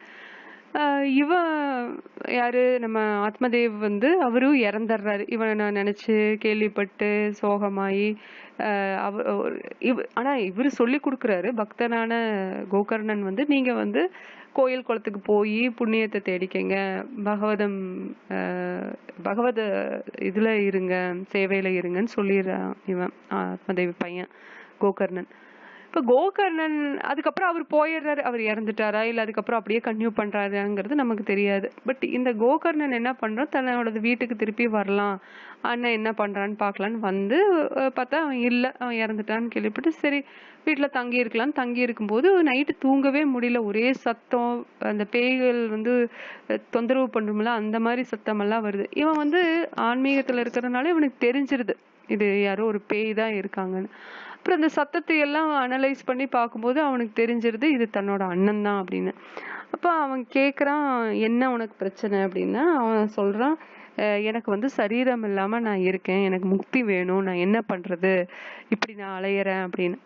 இவன் யாரு, நம்ம ஆத்மதேவ் வந்து அவரும் இறந்துடுறாரு. இவனை நான் நினைச்சு கேள்விப்பட்டு சோகமாயி ஆனா இவரு சொல்லி கொடுக்குறாரு, பக்தனான கோகர்ணன் வந்து நீங்க வந்து கோயில் குளத்துக்கு போய் புண்ணியத்தை தேடிக்கங்க, பகவத இதுல இருங்க, சேவையில இருங்கன்னு சொல்லிடுறான் இவன் ஆத்மதேவி பையன் கோகர்ணன். இப்ப கோகர்ணன் அதுக்கப்புறம் அவர் போயிடுறாரு. அவர் இறந்துட்டாரா இல்ல அதுக்கப்புறம் அப்படியே கன்டினியூ பண்றாருங்கிறது நமக்கு தெரியாது. பட் இந்த கோகர்ணன் என்ன பண்றான், தன்னோட வீட்டுக்கு திருப்பி வரலாம், அண்ணன் என்ன பண்றான்னு பாக்கலான்னு வந்து பார்த்தா அவன் இல்ல, அவன் இறந்துட்டான்னு கேள்விப்பட்டு சரி வீட்டுல தங்கி இருக்கலாம்னு தங்கி இருக்கும்போது நைட்டு தூங்கவே முடியல, ஒரே சத்தம், அந்த பேய்கள் வந்து தொந்தரவு பண்ணும்ல அந்த மாதிரி சத்தம் எல்லாம் வருது. இவன் வந்து ஆன்மீகத்துல இருக்கிறதுனால இவனுக்கு தெரிஞ்சிருது இது யாரோ ஒரு பேய் தான் இருக்காங்கன்னு. அப்புறம் அந்த சத்தத்தை எல்லாம் அனலைஸ் பண்ணி பார்க்கும்போது அவனுக்கு தெரிஞ்சிருது இது தன்னோட அண்ணன் தான் அப்படின்னு. அப்ப அவன் கேக்குறான், என்ன உனக்கு பிரச்சனை அப்படின்னா, அவன் சொல்றான், எனக்கு வந்து சரீரம் இல்லாம நான் இருக்கேன், எனக்கு முக்தி வேணும், நான் என்ன பண்றது, இப்படி நான் அலையறேன் அப்படின்னு.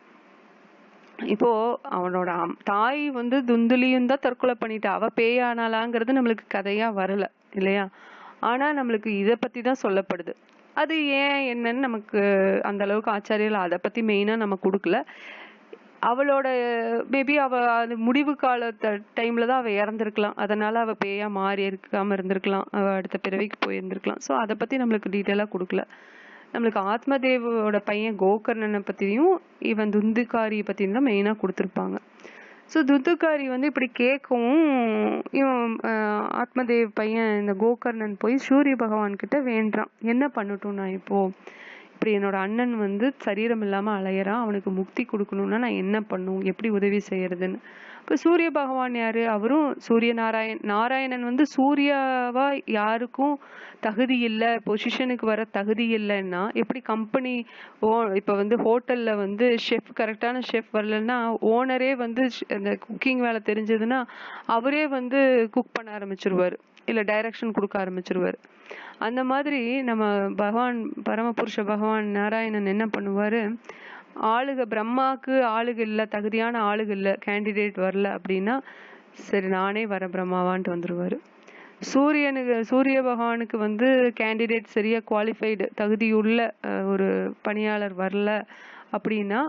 இப்போ அவனோட தாய் வந்து துந்துலியும் தான் தற்கொலை பண்ணிட்டா, அவ பேயானாலாங்கிறது நம்மளுக்கு கதையா வரல இல்லையா. ஆனா நம்மளுக்கு இத பத்தி தான் சொல்லப்படுது. அது ஏன் என்னன்னு நமக்கு அந்த அளவுக்கு ஆச்சாரியர்கள் அதை பத்தி மெயினா நம்ம கொடுக்கல. அவளோட மேபி அவ அது முடிவு கால டைம்ல தான் அவ இறந்திருக்கலாம். அதனால அவ பேயா மாறி இருக்காம இருந்திருக்கலாம். அவ அடுத்த பிறவிக்கு போயிருந்திருக்கலாம். ஸோ அதை பத்தி நம்மளுக்கு டீட்டெயிலா கொடுக்கல. நம்மளுக்கு ஆத்மதேவோட பையன் கோகர்ணனை பத்தியும் இவன் துந்துகாரியை பத்தியும் தான் மெயினா கொடுத்துருப்பாங்க. ஸோ துந்துகாரி வந்து இப்படி கேட்கவும் இவன் ஆத்மதேவ் பையன் இந்த கோகர்ணன் போய் சூரிய பகவான் கிட்ட வேண்டான், என்ன பண்ணட்டும் நான் இப்போ, இப்படி என்னோட அண்ணன் வந்து சரீரம் இல்லாம அலையறான், அவனுக்கு முக்தி கொடுக்கணும்னா நான் என்ன பண்ணும், எப்படி உதவி செய்யறதுன்னு. இப்போ சூரிய பகவான் யாரு, அவரும் சூரிய நாராயணன் வந்து சூர்யாவா யாருக்கும் தகுதி இல்லை, பொசிஷனுக்கு வர தகுதி இல்லைன்னா எப்படி கம்பெனி இப்போ வந்து ஹோட்டல்ல வந்து ஷெஃப் கரெக்டான ஷெஃப் வரலன்னா ஓனரே வந்து அந்த குக்கிங் வேலை தெரிஞ்சதுன்னா அவரே வந்து குக் பண்ண ஆரம்பிச்சிருவாரு, இல்ல டைரக்ஷன் கொடுக்க ஆரம்பிச்சிருவாரு. அந்த மாதிரி நம்ம பகவான் பரமபுருஷ பகவான் நாராயணன் என்ன பண்ணுவாரு, ஆளுக பிரம்மாக்கு ஆளுக இல்ல, தகுதியான ஆளுக இல்ல, கேண்டிடேட் வரல அப்படின்னா சரி நானே வர பிரம்மாவான்ட்டு வந்துருவாரு. சூரிய பகவானுக்கு வந்து கேண்டிடேட் சரியா குவாலிஃபைடு தகுதியுள்ள ஒரு பணியாளர் வரல அப்படின்னா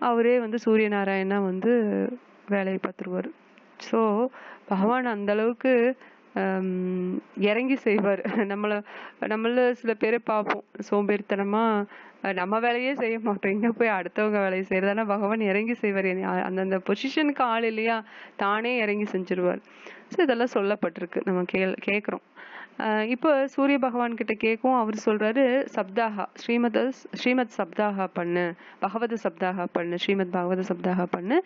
அவரே வந்து சூரிய நாராயணா வந்து வேலையை பார்த்துருவாரு. ஸோ பகவான் அந்த அளவுக்கு இறங்கி செய்வார். நம்மள சில பேரை பார்ப்போம் சோம்பேறித்தனமா நம்ம வேலையே செய்ய மாட்டோம், இங்க போய் அடுத்தவங்க வேலையை செய்யறதானா, பகவான் இறங்கி செய்வார். அந்தந்த பொசிஷனுக்கு ஆள் இல்லையா, தானே இறங்கி செஞ்சிருவார். ஸோ இதெல்லாம் சொல்லப்பட்டிருக்கு, நம்ம கேட்குறோம். இப்போ சூரிய பகவான் கிட்ட கேட்கும், அவர் சொல்றாரு சப்தாகா ஸ்ரீமத் சப்தாகா பண்ணு, பகவத சப்தாகா பண்ணு, ஸ்ரீமத் பகவத சப்தாகா பண்ணு.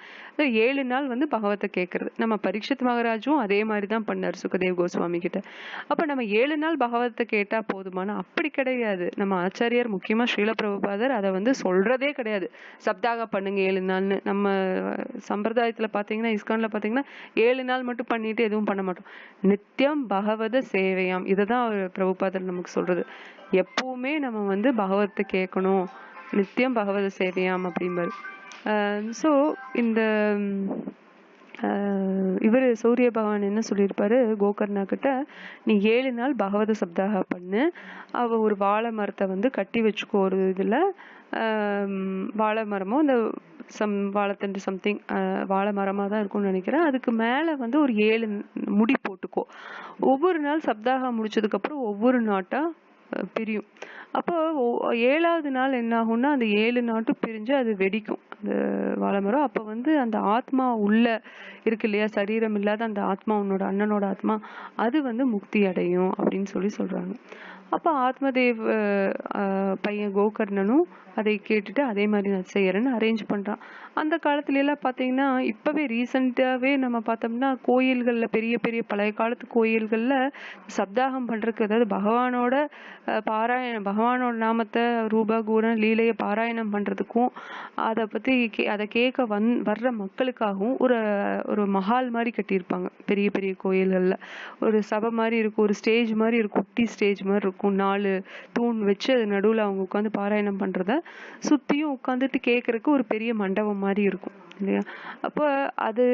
7 நாள் வந்து பகவத்தை கேட்கறது. நம்ம பரீட்சித் மகாராஜும் அதே மாதிரி தான் பண்ணார் சுகதேவ் கோஸ்வாமி கிட்ட. அப்ப நம்ம 7 நாள் பகவத்தை கேட்டா போதுமானா, அப்படி கிடையாது. நம்ம ஆச்சாரியார் முக்கியமா ஸ்ரீல பிரபுபாதர் அதை வந்து சொல்றதே கிடையாது, சப்தாகா பண்ணுங்க 7 நாள்னு. நம்ம சம்பிரதாயத்துல பாத்தீங்கன்னா, இஸ்கான்ல பாத்தீங்கன்னா 7 நாள் மட்டும் பண்ணிட்டு எதுவும் பண்ண மாட்டோம். நித்தியம் பகவத சேவையாம், இததான் பிரபுபாதர் நமக்கு சொல்றது. எப்பவுமே நம்ம வந்து பகவத்தை கேட்கணும், நித்தியம் பகவத சேவையாம் அப்படிம்பாரு. ஸோ இந்த இவர் சூரிய பகவான் என்ன சொல்லியிருப்பாரு கோகர்ணா கிட்ட, நீ 7 நாள் பகவத சப்தாகா பண்ணு, அவ ஒரு வாழை மரத்தை வந்து கட்டி வச்சுக்கோ, ஒரு இதுல வாழை மரமோ இந்த வாழைத்தண்டு சம்திங் வாழை மரமா தான் இருக்கும்னு நினைக்கிறேன். அதுக்கு மேல வந்து ஒரு 7 முடி போட்டுக்கோ. ஒவ்வொரு நாள் சப்தாகா முடிச்சதுக்கு அப்புறம் ஒவ்வொரு நாட்டா பிரியும். அப்போ 7வது நாள் என்ன ஆகும்னா அந்த 7 நாட்டும் பிரிஞ்சு அது வெடிக்கும் அந்த வாழைமரம். அப்ப வந்து அந்த ஆத்மா உள்ள இருக்கு இல்லையா, சரீரம் இல்லாத அந்த ஆத்மா, உன்னோட அண்ணனோட ஆத்மா, அது வந்து முக்தி அடையும் அப்படின்னு சொல்றாங்க. அப்ப ஆத்மதேவ் பையன் கோகர்ணனும் அதை கேட்டுட்டு அதே மாதிரி நான் செய்யறேன்னு அரேஞ்ச் பண்றான். அந்த காலத்துல எல்லாம் பாத்தீங்கன்னா, இப்பவே ரீசெண்டாவே நம்ம பார்த்தோம்னா கோயில்கள்ல பெரிய பெரிய பழைய காலத்து கோயில்கள்ல சப்தாகம் பண்றதுக்கு, அதாவது பகவானோட பாராயணம், பகவானோட நாமத்தை ரூபா கூரம் லீலைய பாராயணம் பண்றதுக்கும் அதை பத்தி அதை கேட்க வர்ற மக்களுக்காகவும் ஒரு மஹால் மாதிரி கட்டியிருப்பாங்க பெரிய பெரிய கோயில்கள்ல. ஒரு சபை மாதிரி இருக்கும், ஒரு ஸ்டேஜ் மாதிரி இருக்கும், குட்டி ஸ்டேஜ் மாதிரி இருக்கும், 4 தூண் வச்சு அது நடுவுல அவங்க உட்காந்து பாராயணம் பண்றத சுத்தியும் உட்காந்துட்டு கேட்கறதுக்கு ஒரு பெரிய மண்டபம் மாதிரி இருக்கும் இல்லையா. அப்போ அது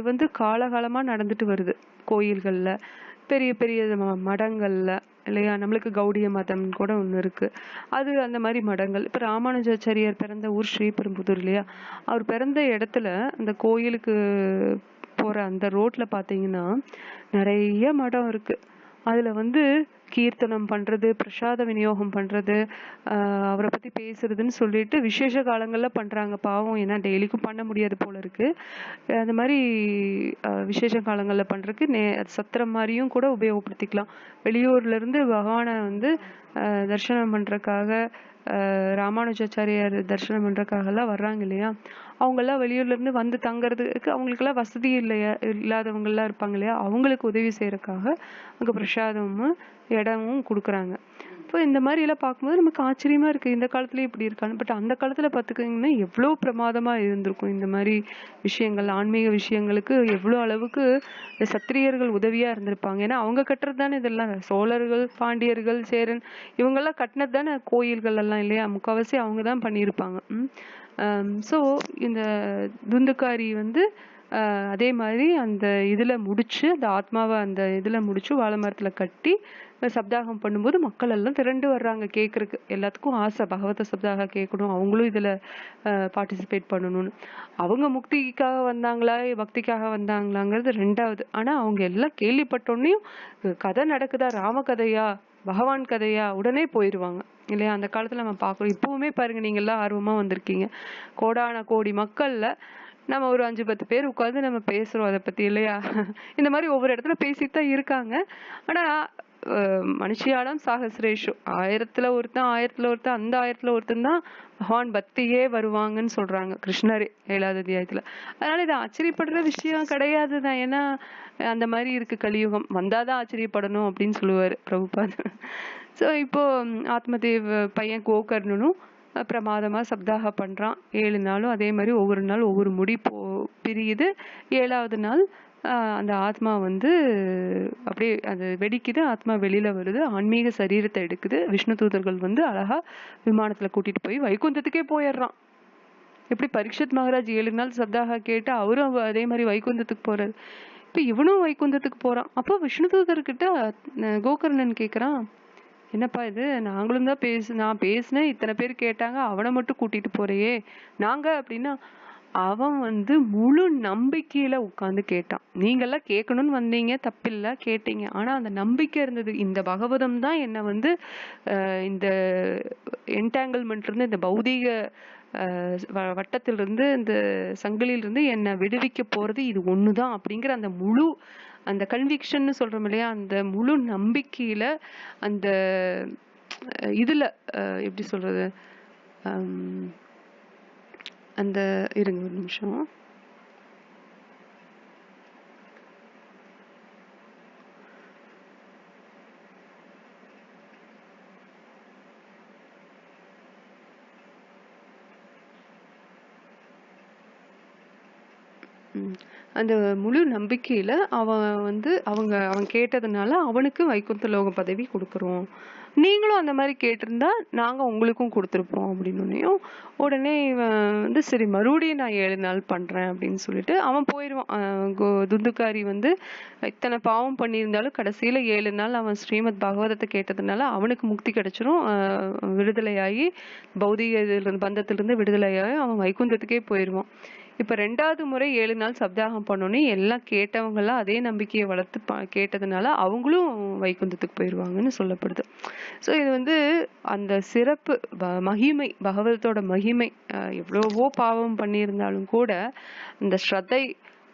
வந்து காலகாலமா நடந்துட்டு வருது கோயில்கள்ல, பெரிய பெரிய மடங்கள்ல இல்லையா. நம்மளுக்கு கௌடிய மதம் கூட ஒண்ணு இருக்கு, அது அந்த மாதிரி மடங்கள். இப்ப ராமானுஜாச்சாரியார் பிறந்த ஊர் ஸ்ரீபெரும்புதூர் இல்லையா, அவர் பிறந்த இடத்துல அந்த கோயிலுக்கு போற அந்த ரோட்ல பாத்தீங்கன்னா நிறைய மடம் இருக்கு. அதுல வந்து கீர்த்தனம் பண்றது, பிரசாத விநியோகம் பண்றது, அவரை பத்தி பேசுறதுன்னு சொல்லிட்டு விசேஷ காலங்கள்ல பண்றாங்க. பாவம், ஏன்னா டெய்லிக்கும் பண்ண முடியாது போல இருக்கு. அந்த மாதிரி விசேஷ காலங்கள்ல பண்றதுக்கு சத்திரம் மாதிரியும் கூட உபயோகப்படுத்திக்கலாம். வெளியூர்ல இருந்து பகவானை வந்து தரிசனம் பண்றதுக்காக, ராமானுஜாச்சாரியார் தரிசனம் பண்றதுக்காக எல்லாம் வர்றாங்க இல்லையா, அவங்க எல்லாம் வெளியூர்ல இருந்து வந்து தங்கறதுக்கு அவங்களுக்கு எல்லாம் வசதி இல்லையா, இல்லாதவங்க எல்லாம் இருப்பாங்க இல்லையா, அவங்களுக்கு உதவி செய்யறதுக்காக அங்க பிரசாதமும் இடமும் கொடுக்குறாங்க. இப்போ இந்த மாதிரி எல்லாம் பார்க்கும்போது நமக்கு ஆச்சரியமா இருக்கு, இந்த காலத்துலயும் இப்படி இருக்கான்னு. பட் அந்த காலத்துல பாத்துக்கிங்கன்னா எவ்வளவு பிரமாதமா இருந்திருக்கும் இந்த மாதிரி விஷயங்கள், ஆன்மீக விஷயங்களுக்கு எவ்வளவு அளவுக்கு சத்திரியர்கள் உதவியா இருந்திருப்பாங்க. ஏன்னா அவங்க கட்டுறது தானே இதெல்லாம், சோழர்கள், பாண்டியர்கள், சேரன் இவங்கெல்லாம் கட்டினது தானே கோயில்கள் எல்லாம் இல்லையா, முக்கால்வாசி அவங்க தான் பண்ணியிருப்பாங்க. ஸோ இந்த துந்துக்காரி வந்து அதே மாதிரி அந்த இதுல முடிச்சு அந்த ஆத்மாவை அந்த இதுல முடிச்சு வாழை மரத்துல கட்டி சப்தாகம் பண்ணும்போது மக்கள் எல்லாம் திரண்டு வர்றாங்க கேட்கறதுக்கு. எல்லாத்துக்கும் ஆசை பகவத சப்தாக கேட்கணும், அவங்களும் இதுல பார்ட்டிசிபேட் பண்ணணும்னு. அவங்க முக்திக்காக வந்தாங்களா பக்திக்காக வந்தாங்களாங்கிறது ரெண்டாவது. ஆனா அவங்க எல்லாம் கேள்விப்பட்டோன்னையும் கதை நடக்குதா, ராம கதையா பகவான் கதையா உடனே போயிடுவாங்க இல்லையா? அந்த காலத்துல நம்ம பார்க்கறோம். இப்பவுமே பாருங்க, நீங்க எல்லாம் ஆர்வமா வந்திருக்கீங்க. கோடான கோடி மக்கள்ல நம்ம ஒரு 5-10 பேர் உட்கார்ந்து நம்ம பேசுறோம் அதை பத்தி இல்லையா? இந்த மாதிரி ஒவ்வொரு இடத்துல பேசிட்டு தான் இருக்காங்க. ஆனா மனுஷியாலம் சாகசிரேஷு, 1000த்துல ஒருத்தன் அந்த 1000த்துல ஒருத்தன் தான் பகவான் பக்தியே வருவாங்கன்னு சொல்றாங்க கிருஷ்ணரே 7வது அத்தியாயத்துல. அதனால இது ஆச்சரியப்படுற விஷயம் கிடையாதுதான். ஏன்னா அந்த மாதிரி இருக்கு கலியுகம், வந்தாதான் ஆச்சரியப்படணும் அப்படின்னு சொல்லுவாரு பிரபுபாத். சோ இப்போ ஆத்மதேவ் பையன் கோகர்ணனும் பிரமாதமா சப்தாக பண்றான் 7 நாளும். அதே மாதிரி ஒவ்வொரு நாள் ஒவ்வொரு முடி பிரியுது. 7வது நாள் அந்த ஆத்மா வந்து அப்படியே அது வெடிக்குது, ஆத்மா வெளியில வருது, ஆன்மீக சரீரத்தை எடுக்குது. விஷ்ணு தூதர்கள் வந்து அழகா விமானத்துல கூட்டிட்டு போய் வைகுந்தத்துக்கே போயிடுறான். எப்படி பரீட்சித் மகாராஜ் 7 நாள் சப்தாக கேட்டு அவரும் அதே மாதிரி வைகுந்தத்துக்கு போறாரு. இப்ப இவனும் வைகுந்தத்துக்கு போறான். அப்போ விஷ்ணு தூதர்கிட்ட கோகர்ணன் கேக்குறான், என்னப்பா இது, நாங்களும் தான் நான் பேசினேன், இத்தனை பேர் கேட்டாங்க, அவனை மட்டும் கூட்டிட்டு போறையே நாங்க அப்படின்னா. அவன் வந்து முழு நம்பிக்கையில உட்கார்ந்து கேட்டான். நீங்கெல்லாம் கேட்கணும்னு வந்தீங்க, தப்பில்ல கேட்டீங்க. ஆனா அந்த நம்பிக்கை இருந்தது, இந்த பகவதம் தான் என்ன வந்து இந்த என்டாங்கிள்மெண்ட்ல இருந்து, இந்த பௌதீக வட்டத்திலிருந்து, இந்த சங்கிலியிலிருந்து என்னை விடுவிக்க போறது இது ஒண்ணுதான் அப்படிங்கிற அந்த முழு அந்த கன்விக்ஷன் சொல்றோம் இல்லையா, அந்த முழு நம்பிக்கையில அந்த இதுல எப்படி சொல்றது, அந்த இருங்க ஒரு நிமிஷம். அந்த முழு நம்பிக்கையில அவன் கேட்டதுனால அவனுக்கு வைகுந்த லோக பதவி கொடுக்குறோம், நீங்களும் அந்த மாதிரி கேட்டிருந்தா நாங்க உங்களுக்கும் கொடுத்துருப்போம் அப்படின்னும். உடனே இவன் வந்து சரி மறுபடியும் நான் 7 நாள் பண்றேன் அப்படின்னு சொல்லிட்டு அவன் போயிடுவான். துந்துக்காரி வந்து இத்தனை பாவம் பண்ணியிருந்தாலும் கடைசியில 7 நாள் அவன் ஸ்ரீமத் பாகவதத்தை கேட்டதுனால அவனுக்கு முக்தி கிடைச்சிரும். விடுதலையாகி பௌதிக பந்தத்திலிருந்து விடுதலையாகி அவன் வைகுந்தத்துக்கே போயிடுவான். இப்ப 2வது முறை 7 நாள் சப்தாகம் பண்ணோன்னே எல்லாம் கேட்டவங்க எல்லாம் அதே நம்பிக்கையை வளர்த்து கேட்டதுனால அவங்களும் வைகுந்தத்துக்கு போயிடுவாங்கன்னு சொல்லப்படுது. சோ இது வந்து அந்த சிறப்பு மகிமை, பகவதத்தோட மகிமை. எவ்வளவோ பாவம் பண்ணியிருந்தாலும் கூட இந்த ஸ்ரத்தை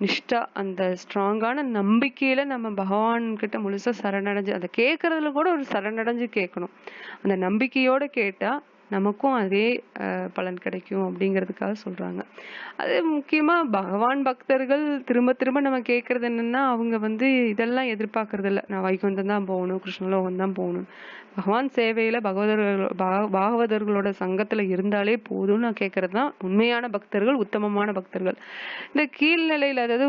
நிஷ்டா, அந்த ஸ்ட்ராங்கான நம்பிக்கையில நம்ம பகவான் கிட்ட முழுசா சரணடைஞ்சு, அதை கேட்கறதுல கூட ஒரு சரணடைஞ்சு கேட்கணும். அந்த நம்பிக்கையோட கேட்டா நமக்கும் அதே பலன் கிடைக்கும் அப்படிங்கிறதுக்காக சொல்றாங்க. அது முக்கியமா பகவான் பக்தர்கள் திரும்ப திரும்ப நம்ம கேட்கறது என்னன்னா, அவங்க வந்து இதெல்லாம் எதிர்பார்க்கறது இல்லை, நான் வைகுந்தம் தான் போகணும், கிருஷ்ணலோகம் தான் போகணும். பகவான் சேவையில பாகவதர்களோட சங்கத்துல இருந்தாலே போதும்னு நான் கேட்கறது தான் உண்மையான பக்தர்கள், உத்தமமான பக்தர்கள். இந்த கீழ்நிலையில அதாவது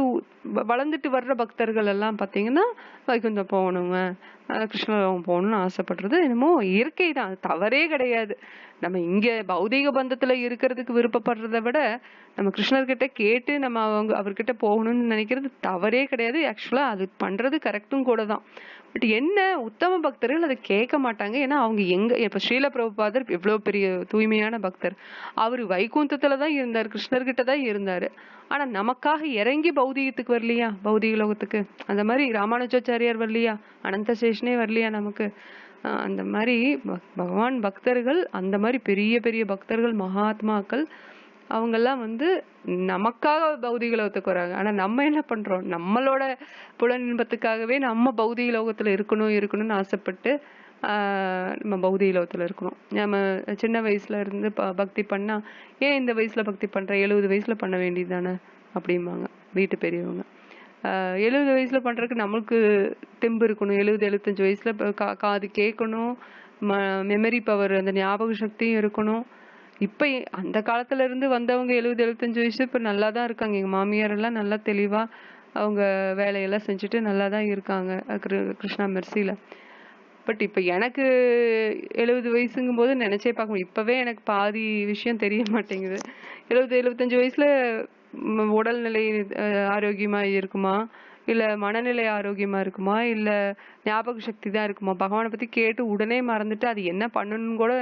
வளர்ந்துட்டு வர்ற பக்தர்கள் எல்லாம் பாத்தீங்கன்னா வைகுந்தம் போகணுங்க, கிருஷ்ணலோகம் போகணும்னு ஆசைப்படுறது என்னமோ இயற்கை தான், அது தவறே கிடையாது. நம்ம இங்க பௌதீக பந்தத்துல இருக்கிறதுக்கு விருப்பப்படுறத விட நம்ம கிருஷ்ணர்கிட்ட கேட்டு நம்ம அவர்கிட்ட போகணும்னு நினைக்கிறது தவறே கிடையாது. ஆக்சுவலா அது பண்றது கரெக்டும் கூட தான். பட் என்ன, உத்தம பக்தர்கள் அதை கேட்க மாட்டாங்க. ஏன்னா அவங்க இப்ப ஸ்ரீல பிரபுபாதர் எவ்வளவு பெரிய தூய்மையான பக்தர், அவரு வைகுந்தத்துலதான் இருந்தார், கிருஷ்ணர்கிட்ட தான் இருந்தாரு. ஆனா நமக்காக இறங்கி பௌதீகத்துக்கு வரலையா, பௌதீக லோகத்துக்கு. அந்த மாதிரி ராமானுஜாச்சாரியார் வரலையா, அனந்த சேஷனே வரலையா நமக்கு. அந்த மாதிரி பகவான் பக்தர்கள், அந்த மாதிரி பெரிய பெரிய பக்தர்கள், மகாத்மாக்கள், அவங்கெல்லாம் வந்து நமக்காக பௌதிக லோகத்துக்கு வராங்க. ஆனா நம்ம என்ன பண்றோம், நம்மளோட புலன் இன்பத்துக்காகவே நம்ம பௌதிக லோகத்துல இருக்கணும்னு ஆசைப்பட்டு நம்ம பௌதிக லோகத்துல இருக்கணும். நம்ம சின்ன வயசுல இருந்து பக்தி பண்ணா, ஏன் இந்த வயசுல பக்தி பண்ற, 70 வயசுல பண்ண வேண்டியதுதானே அப்படிம்பாங்க வீட்டு பெரியவங்க. 70 வயசுல பண்றதுக்கு நம்மளுக்கு தெம்பு இருக்கணும். 70-75 வயசுல காது கேட்கணும், மெமரி பவர், அந்த ஞாபக சக்தியும் இருக்கணும். இப்ப அந்த காலத்துல இருந்து வந்தவங்க 70-75 வயசு இப்ப நல்லாதான் இருக்காங்க. எங்க மாமியார் எல்லாம் நல்லா தெளிவா அவங்க வேலையெல்லாம் செஞ்சுட்டு நல்லாதான் இருக்காங்க கிருஷ்ணா மெர்சில. பட் இப்ப எனக்கு 70 வயசுங்கும் போது நினைச்சே பார்க்க முடியும். இப்பவே எனக்கு பாதி விஷயம் தெரிய மாட்டேங்குது. 70-75 வயசுல உடல்நிலை ஆரோக்கியமா இருக்குமா, இல்ல மனநிலை ஆரோக்கியமா இருக்குமா, இல்ல ஞாபக சக்தி தான் இருக்குமா? பகவானை பத்தி கேட்டு உடனே மறந்துட்டு அது என்ன பண்ணணும்னு கூட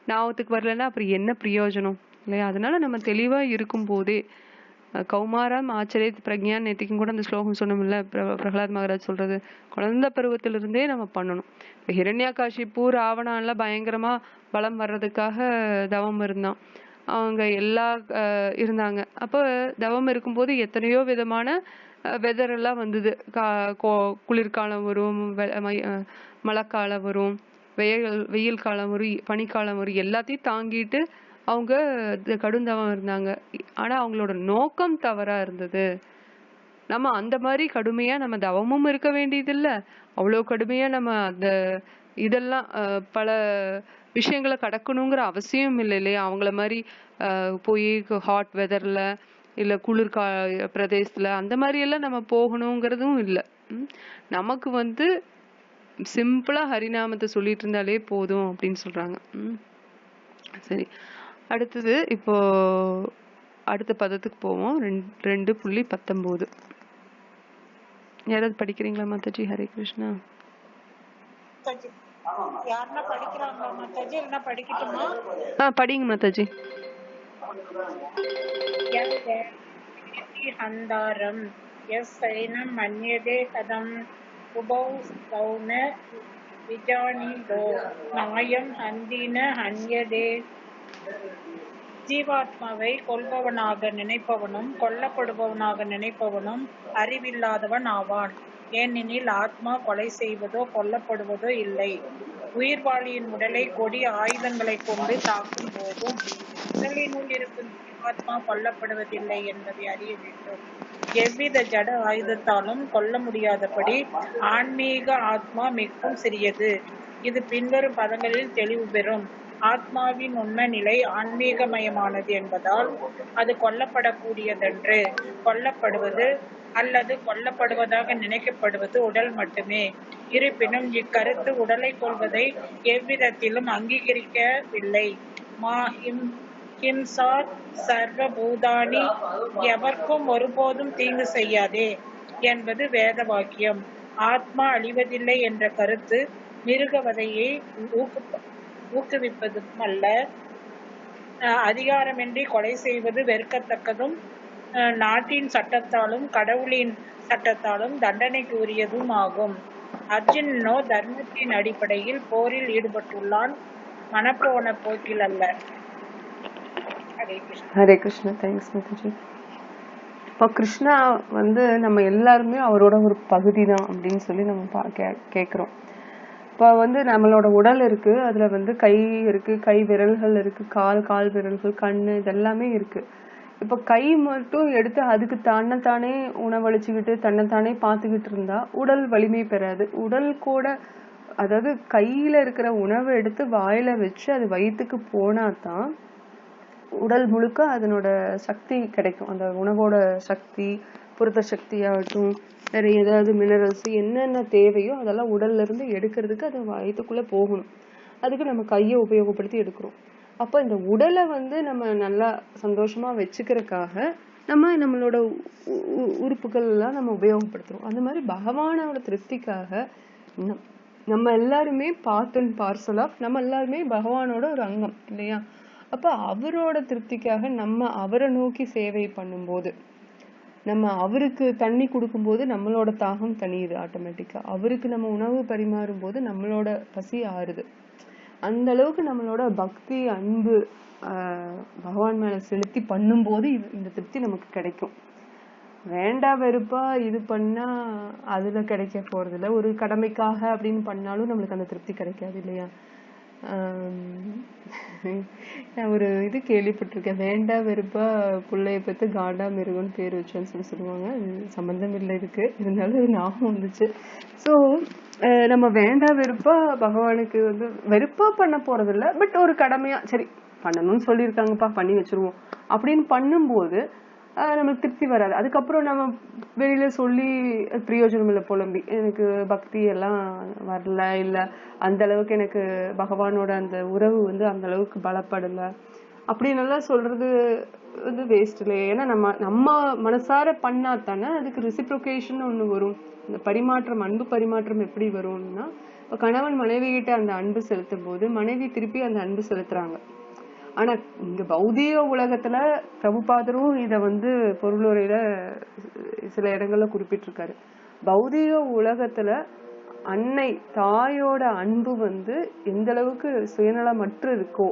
ஞாபகத்துக்கு வரலன்னா அப்புறம் என்ன பிரயோஜனம் இல்லையா? அதனால நம்ம தெளிவா இருக்கும் போதே கௌமாரம் ஆச்சரிய பிரக்ஞான் நேத்திக்கும் கூட அந்த ஸ்லோகம் சொன்னோம்ல, பிரகலாத் மகாராஜ் சொல்றது, குழந்தை பருவத்திலிருந்தே நம்ம பண்ணணும். இப்ப ஹிரண்யாகாசிப்பு ராவணான்லாம் பயங்கரமா பலம் வர்றதுக்காக தவம் இருந்தான். அவங்க எல்லா இருந்தாங்க. அப்ப தவம் இருக்கும்போது எத்தனையோ விதமான வெதர் எல்லாம் வந்தது. குளிர்காலம் வரும், மழைக்காலம் வரும், வெயில் காலம் வரும், பனிக்காலம் வரும், எல்லாத்தையும் தாங்கிட்டு அவங்க கடுந்தவம் இருந்தாங்க. ஆனா அவங்களோட நோக்கம் தவறா இருந்தது. நம்ம அந்த மாதிரி கடுமையா நம்ம தவமும் இருக்க வேண்டியது இல்ல, அவ்வளவு கடுமையா நம்ம அந்த இதெல்லாம் பல விஷயங்களை கடக்கணுங்கிற அவசியம் இல்லை இல்லையா? அவங்கள மாதிரி போய் ஹாட் வெதர்ல இல்ல குளிர் பிரதேசத்துல அந்த மாதிரி எல்லாம் நம்ம போகணுங்கிறதும் இல்லை. நமக்கு வந்து சிம்பிளா ஹரிநாமத்தை சொல்லிட்டு இருந்தாலே போதும் அப்படின்னு சொல்றாங்க. சரி, அடுத்தது இப்போ அடுத்த பதத்துக்கு போவோம். 2.19. யாராவது படிக்கிறீங்களா மாதாஜி? ஹரே கிருஷ்ணா. யாருன்னா படிக்கிறாங்களா மாதாஜி? இல்லைன்னா படிக்கட்டுமா? படிங்க மாதாஜி. ஹந்தாரம் யஸ்ஸைனம் மன்யதே கதம் உபௌ ஸ்தௌன விஜானிதோ நாயம் ஹந்தின ஹன்யதே. ஜீவாத்மாவை கொல்பவனாக நினைப்பவனும் கொல்லப்படுபவனாக நினைப்பவனும் அறிவில்லாதவன் ஆவான். ஏனெனில் ஆத்மா கொலை செய்வதோ கொல்லப்படுவதோ இல்லை. உயிர்வாளியின் உடலை கொடிய ஆயுதங்களை கொண்டு தாக்கும் போதும் உடலினுள் இருக்கும் ஜீவாத்மா கொல்லப்படுவதில்லை என்பதை அறிய வேண்டும். எவ்வித ஜட ஆயுதத்தாலும் கொல்ல முடியாதபடி ஆன்மீக ஆத்மா மிகவும் சிறியது. இது பின்வரும் பதங்களில் தெளிவு பெறும். ஆத்மாவின் உண்மை நிலை ஆன்மீகமயமானது என்பதால் அது கொல்லப்படக்கூடியதன்று. கொல்லப்படுவது அல்லது கொல்லப்படுவதாக நினைக்கப்படுவது உடல் மட்டுமே. இருப்பினும் இக்கருத்து உடலை கொள்வதை எவ்விதத்திலும் அங்கீகரிக்கவில்லை. ஹிம்சாத் சர்வ பூதானி, எவர்க்கும் ஒருபோதும் தீங்கு செய்யாதே என்பது வேத வாக்கியம். ஆத்மா அழிவதில்லை என்ற கருத்து மிருகவதையை ஊக்குவிப்பதும் அல்ல. அதிகாரமின்றி கொலை செய்வது வெறுக்கத்தக்கதும் நாட்டின் சட்டத்தாலும் கடவுளின் சட்டத்தாலும் தண்டனைக்கு உரியதும் ஆகும். அர்ஜுனனோ தர்மத்தின் அடிப்படையில் போரில் ஈடுபட்டுள்ளான், மனப்போன போக்கில் அல்ல. ஹரே கிருஷ்ணா. தேங்க்ஸ் மாதாஜி. இப்போ கிருஷ்ணா வந்து நம்ம எல்லாருமே அவரோட ஒரு பகுதி தான் அப்படின்னு சொல்லி நம்ம கேட்குறோம். இப்போ வந்து நம்மளோட உடல் இருக்கு, அதுல வந்து கை இருக்கு, கை விரல்கள் இருக்கு, கால் விரல்கள், கண்ணு, இதெல்லாமே இருக்கு. இப்போ கை மட்டும் எடுத்து அதுக்கு தன்னைத்தானே உணவளிச்சுக்கிட்டு தன்னைத்தானே பார்த்துக்கிட்டு இருந்தா உடல் வலிமை பெறாது. உடல் கூட, அதாவது கையில இருக்கிற உணவை எடுத்து வாயில வச்சு அது வயிற்றுக்கு போனாதான் உடல் முழுக்க அதனோட சக்தி கிடைக்கும். அந்த உணவோட சக்தி, புரத சக்தி ஆகட்டும், வேற ஏதாவது மினரல்ஸ் என்னென்ன தேவையோ அதெல்லாம் உடல்ல இருந்து எடுக்கிறதுக்கு அது வயிற்றுக்குள்ள போகணும். அதுக்கு நம்ம கையை உபயோகப்படுத்தி எடுக்கிறோம். அப்போ இந்த உடலை வந்து நம்ம நல்லா சந்தோஷமா வச்சுக்கிறதுக்காக நம்மளோட உறுப்புகள் எல்லாம் நம்ம உபயோகப்படுத்துறோம். அந்த மாதிரி பகவானோட திருப்திக்காக நம்ம எல்லாருமே பார்ட் அண்ட் பார்சல் ஆஃப், நம்ம எல்லாருமே பகவானோட ஒரு அங்கம் இல்லையா? அப்ப அவரோட திருப்திக்காக நம்ம அவரை நோக்கி சேவை பண்ணும்போது, நம்ம அவருக்கு தண்ணி கொடுக்கும்போது நம்மளோட தாகம் தணியுது ஆட்டோமேட்டிக்கா. அவருக்கு நம்ம உணவு பரிமாறும் போது நம்மளோட பசி ஆறுது. அந்த அளவுக்கு நம்மளோட பக்தி, அன்பு பகவான் மேல செலுத்தி பண்ணும்போது இந்த திருப்தி நமக்கு கிடைக்கும். வேண்டா வெறுப்பா இது பண்ணா அதுல கிடைக்க போறது இல்லை. ஒரு கடமைக்காக அப்படின்னு பண்ணாலும் நம்மளுக்கு அந்த திருப்தி கிடைக்காது இல்லையா? நான் ஒரு இது கேள்விப்பட்டிருக்கேன், வேண்டா வெறுப்பா பிள்ளைய பத்தி காண்டா மிருகன்னு பேர் வச்சோன்னு சொல்லி சொல்லுவாங்க. அது சம்பந்தம் இல்லை இருக்கு, இருந்தாலும் அது ஞாபகம் வந்துச்சு. ஸோ நம்ம வேண்டா வெறுப்பா பகவானுக்கு வந்து வெறுப்பா பண்ண போறது இல்லை, பட் ஒரு கடமையா சரி பண்ணணும்னு சொல்லியிருக்காங்கப்பா பண்ணி வச்சிருவோம் அப்படின்னு பண்ணும்போது நமக்கு திருப்தி வராது. அதுக்கப்புறம் நம்ம வெளியில சொல்லி பிரயோஜனம் இல்லை, புலம்பி எனக்கு பக்தி எல்லாம் வரல, இல்லை அந்த அளவுக்கு எனக்கு பகவானோட அந்த உறவு வந்து அந்த அளவுக்கு பலப்படலை அப்படின்னு எல்லாம் சொல்றது வந்து வேஸ்ட் இல்லையா? ஏன்னா நம்ம மனசார பண்ணா தானே அதுக்கு ரெசிப்ரோகேஷன் ஒண்ணு வரும். இந்த பரிமாற்றம், அன்பு பரிமாற்றம் எப்படி வரும்னா, இப்ப கணவன் மனைவி கிட்ட அந்த அன்பு செலுத்தும் போது மனைவி திருப்பி அந்த அன்பு செலுத்துறாங்க. ஆனா இங்க பௌதீக உலகத்துல பிரபுபாதரும் இத வந்து பொருளுரையில சில இடங்கள்ல குறிப்பிட்டிருக்காரு. பௌதீக உலகத்துல அன்னை தாயோட அன்பு வந்து எந்த அளவுக்கு சுயநலமற்று இருக்கோ,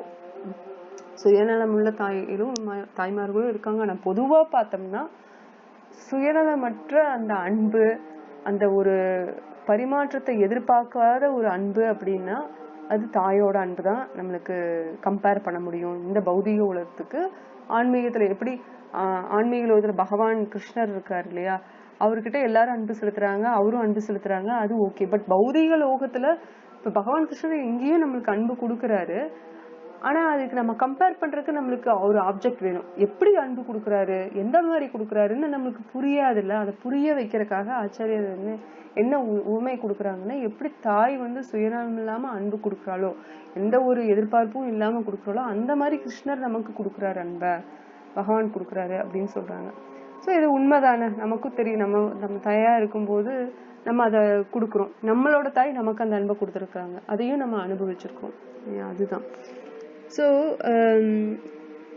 சுயநலமுள்ள தாய்மார்களும் இருக்காங்க. ஆனா பொதுவா பார்த்தோம்னா சுயநலமற்ற அந்த அன்பு, அந்த ஒரு பரிமாற்றத்தை எதிர்பார்க்காத ஒரு அன்பு அப்படின்னா அது தாயோட அன்பு தான் நம்மளுக்கு கம்பேர் பண்ண முடியும் இந்த பௌதீக உலகத்துக்கு. ஆன்மீகத்துல எப்படி ஆன்மீக உலகத்துல பகவான் கிருஷ்ணர் இருக்காரு இல்லையா, அவர்கிட்ட எல்லாரும் அன்பு செலுத்துறாங்க, அவரும் அன்பு செலுத்துறாங்க, அது ஓகே. பட் பௌதீக லோகத்துல இப்ப பகவான் கிருஷ்ணர் இங்கேயும் நம்மளுக்கு அன்பு கொடுக்குறாரு. ஆனா அதுக்கு நம்ம கம்பேர் பண்றதுக்கு நம்மளுக்கு ஒரு ஆப்ஜெக்ட் வேணும். எப்படி அன்பு கொடுக்குறாரு, எந்த மாதிரி கொடுக்குறாருன்னு நம்மளுக்கு புரியாது இல்ல. அதை புரிய வைக்கிறதுக்காக ஆச்சாரியர் என்ன உவமை கொடுக்குறாங்கன்னா, எப்படி தாய் வந்து சுயநலம் இல்லாம அன்பு கொடுக்குறாளோ, எந்த ஒரு எதிர்பார்ப்பும் இல்லாம கொடுக்குறாளோ, அந்த மாதிரி கிருஷ்ணர் நமக்கு கொடுக்குறாரு, அன்ப பகவான் கொடுக்குறாரு அப்படின்னு சொல்றாங்க. ஸோ இது உண்மைதானே, நமக்கும் தெரியும். நம்ம தாயா இருக்கும்போது நம்ம அதை கொடுக்குறோம். நம்மளோட தாய் நமக்கு அந்த அன்பை கொடுத்துருக்காங்க, அதையும் நம்ம அனுபவிச்சிருக்கோம். அதுதான். ஸோ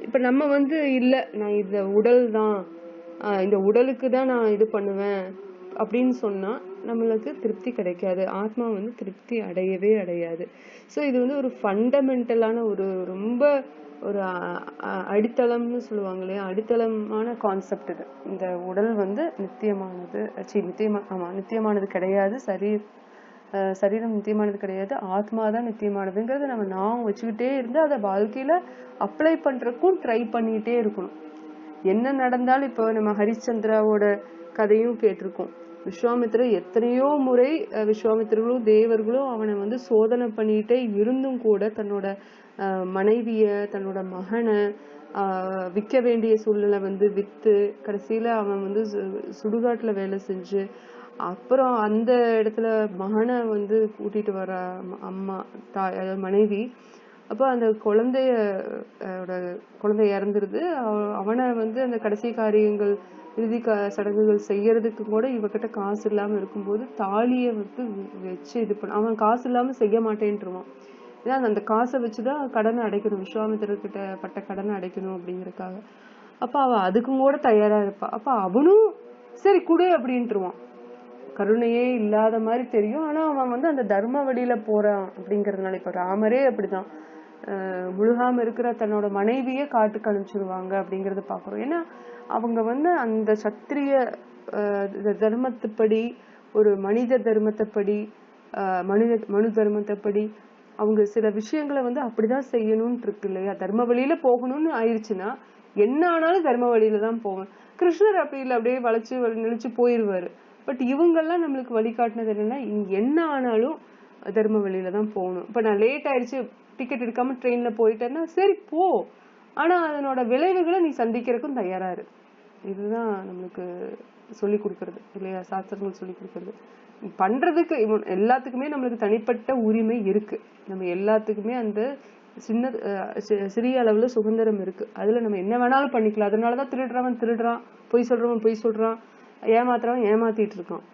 இப்போ நம்ம வந்து இல்லை, நான் இந்த உடல் தான், இந்த உடலுக்கு தான் நான் இது பண்ணுவேன் அப்படின்னு சொன்னா நம்மளுக்கு திருப்தி கிடைக்காது. ஆத்மா வந்து திருப்தி அடையவே அடையாது. ஸோ இது வந்து ஒரு ஃபண்டமெண்டலான ஒரு ரொம்ப ஒரு அடித்தளம்னு சொல்லுவாங்க இல்லையா, அடித்தளமான கான்செப்ட் இது. இந்த உடல் வந்து நித்தியமானது, நித்தியமானது கிடையாது. சரீரம் நித்தியமானது கிடையாது, ஆத்மா தான் நித்தியமானதுங்கிறது நம்ம நான் வச்சுக்கிட்டே இருந்து அதை வாழ்க்கையில அப்ளை பண்றதுக்கும் ட்ரை பண்ணிட்டே இருக்கணும். என்ன நடந்தாலும் இப்போ நம்ம ஹரிச்சந்திராவோட கதையும் கேட்டிருக்கோம். விஸ்வாமித்திரர் எத்தனையோ முறை விஸ்வாமித்திரர்களும் தேவர்களும் அவனை வந்து சோதனை பண்ணிட்டே இருந்தும் கூட தன்னோட மனைவிய, தன்னோட மகனை விற்க வேண்டிய சூழ்நிலை வந்து வித்து, கடைசியில அவன் வந்து சுடுகாட்டுல வேலை செஞ்சு, அப்புறம் அந்த இடத்துல மகனை வந்து கூட்டிட்டு வர அம்மா மனைவி, அப்போ அந்த குழந்தை இறந்துருது. அவனை வந்து அந்த கடைசி காரியங்கள், இறுதி சடங்குகள் செய்யறதுக்கு கூட இவகிட்ட காசு இல்லாம இருக்கும்போது தாலியை வந்து வச்சு இது பண்ண, அவன் காசு இல்லாம செய்ய மாட்டேன்ட்டுருவான். ஏன்னா அந்த காசை வச்சுதான் கடனை அடைக்கணும், விஸ்வாமித்திரர்கிட்ட பட்ட கடனை அடைக்கணும் அப்படிங்கறதுக்காக. அப்ப அவன் அதுக்கும் கூட தயாரா இருப்பா. அப்ப அவனும் சரி குடு அப்படின்ட்டுருவான். கருணையே இல்லாத மாதிரி தெரியும், ஆனா அவன் வந்து அந்த தர்ம வழியில போறான் அப்படிங்கறதுனால. இப்ப ராமரே அப்படிதான், முழுகாம இருக்கிற தன்னோட மனைவியே காட்டுக்கு அனுப்பிச்சிருவாங்க அப்படிங்கறத பாக்குறோம். ஏன்னா அவங்க வந்து அந்த சத்திரிய தர்மத்தைப்படி, ஒரு மனித தர்மத்தைப்படி, மனு தர்மத்தைப்படி அவங்க சில விஷயங்களை வந்து அப்படிதான் செய்யணும்னு இருக்கு இல்லையா. தர்ம வழியில போகணும்னு ஆயிடுச்சுன்னா என்ன ஆனாலும் தர்ம வழியில தான் போவேன். கிருஷ்ணர் அப்படி இல்லை, அப்படியே வளைச்சு நெளிச்சு போயிருவாரு. பட் இவங்கெல்லாம் நம்மளுக்கு வழிகாட்டினது என்னன்னா, இங்க என்ன ஆனாலும் தர்ம வழியில தான் போகணும். இப்ப நான் லேட் ஆயிடுச்சு, டிக்கெட் எடுக்காம ட்ரெயின்ல போயிட்டேன்னா சரி போ, ஆனா அதனோட விளைவுகளை நீ சந்திக்கிறதுக்கும் தயாரா இரு. இதுதான் நம்மளுக்கு சொல்லி கொடுக்கறது இல்லையா, சாஸ்திரங்கள் சொல்லி கொடுக்கறது. பண்றதுக்கு எல்லாத்துக்குமே நம்மளுக்கு தனிப்பட்ட உரிமை இருக்கு. நம்ம எல்லாத்துக்குமே அந்த சிறிய அளவுல சுதந்திரம் இருக்கு. அதுல நம்ம என்ன வேணாலும் பண்ணிக்கலாம். அதனாலதான் திருடுறவன் திருடுறான், பொய் சொல்றவன் பொய் சொல்றான், ஏமாத்துறவன் ஏமாத்திட்டு இருக்கான்.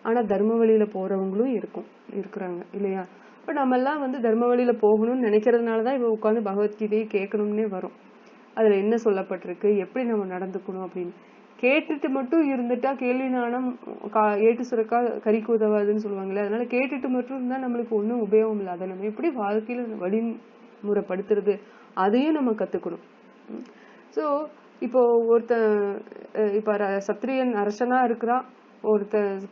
ஆனா தர்ம வழியில போறவங்களும் இருக்கிறாங்க இல்லையா. இப்ப நம்ம எல்லாம் வந்து தர்ம வழியில போகணும்னு நினைக்கிறதுனாலதான் இவ உட்காந்து பகவத்கீதையை கேட்கணும்னே வரும். அதுல என்ன சொல்லப்பட்டிருக்கு, எப்படி நம்ம நடந்துக்கணும் அப்படின்னு கேட்டுட்டு மட்டும் இருந்துட்டா கேள்வி நாணம் ஏட்டு சுரக்கா கறிக்கு உதவாதுன்னு சொல்லுவாங்களே. அதனால கேட்டுட்டு மட்டும் இருந்தா நம்மளுக்கு ஒன்றும் உபயோகம் இல்லை. அதை நம்ம எப்படி வாழ்க்கையில வழிமுறைப்படுத்துறது அதையும் நம்ம கத்துக்கணும். ஸோ இப்போ இப்ப சத்திரியன் அரசனா இருக்கிறான்,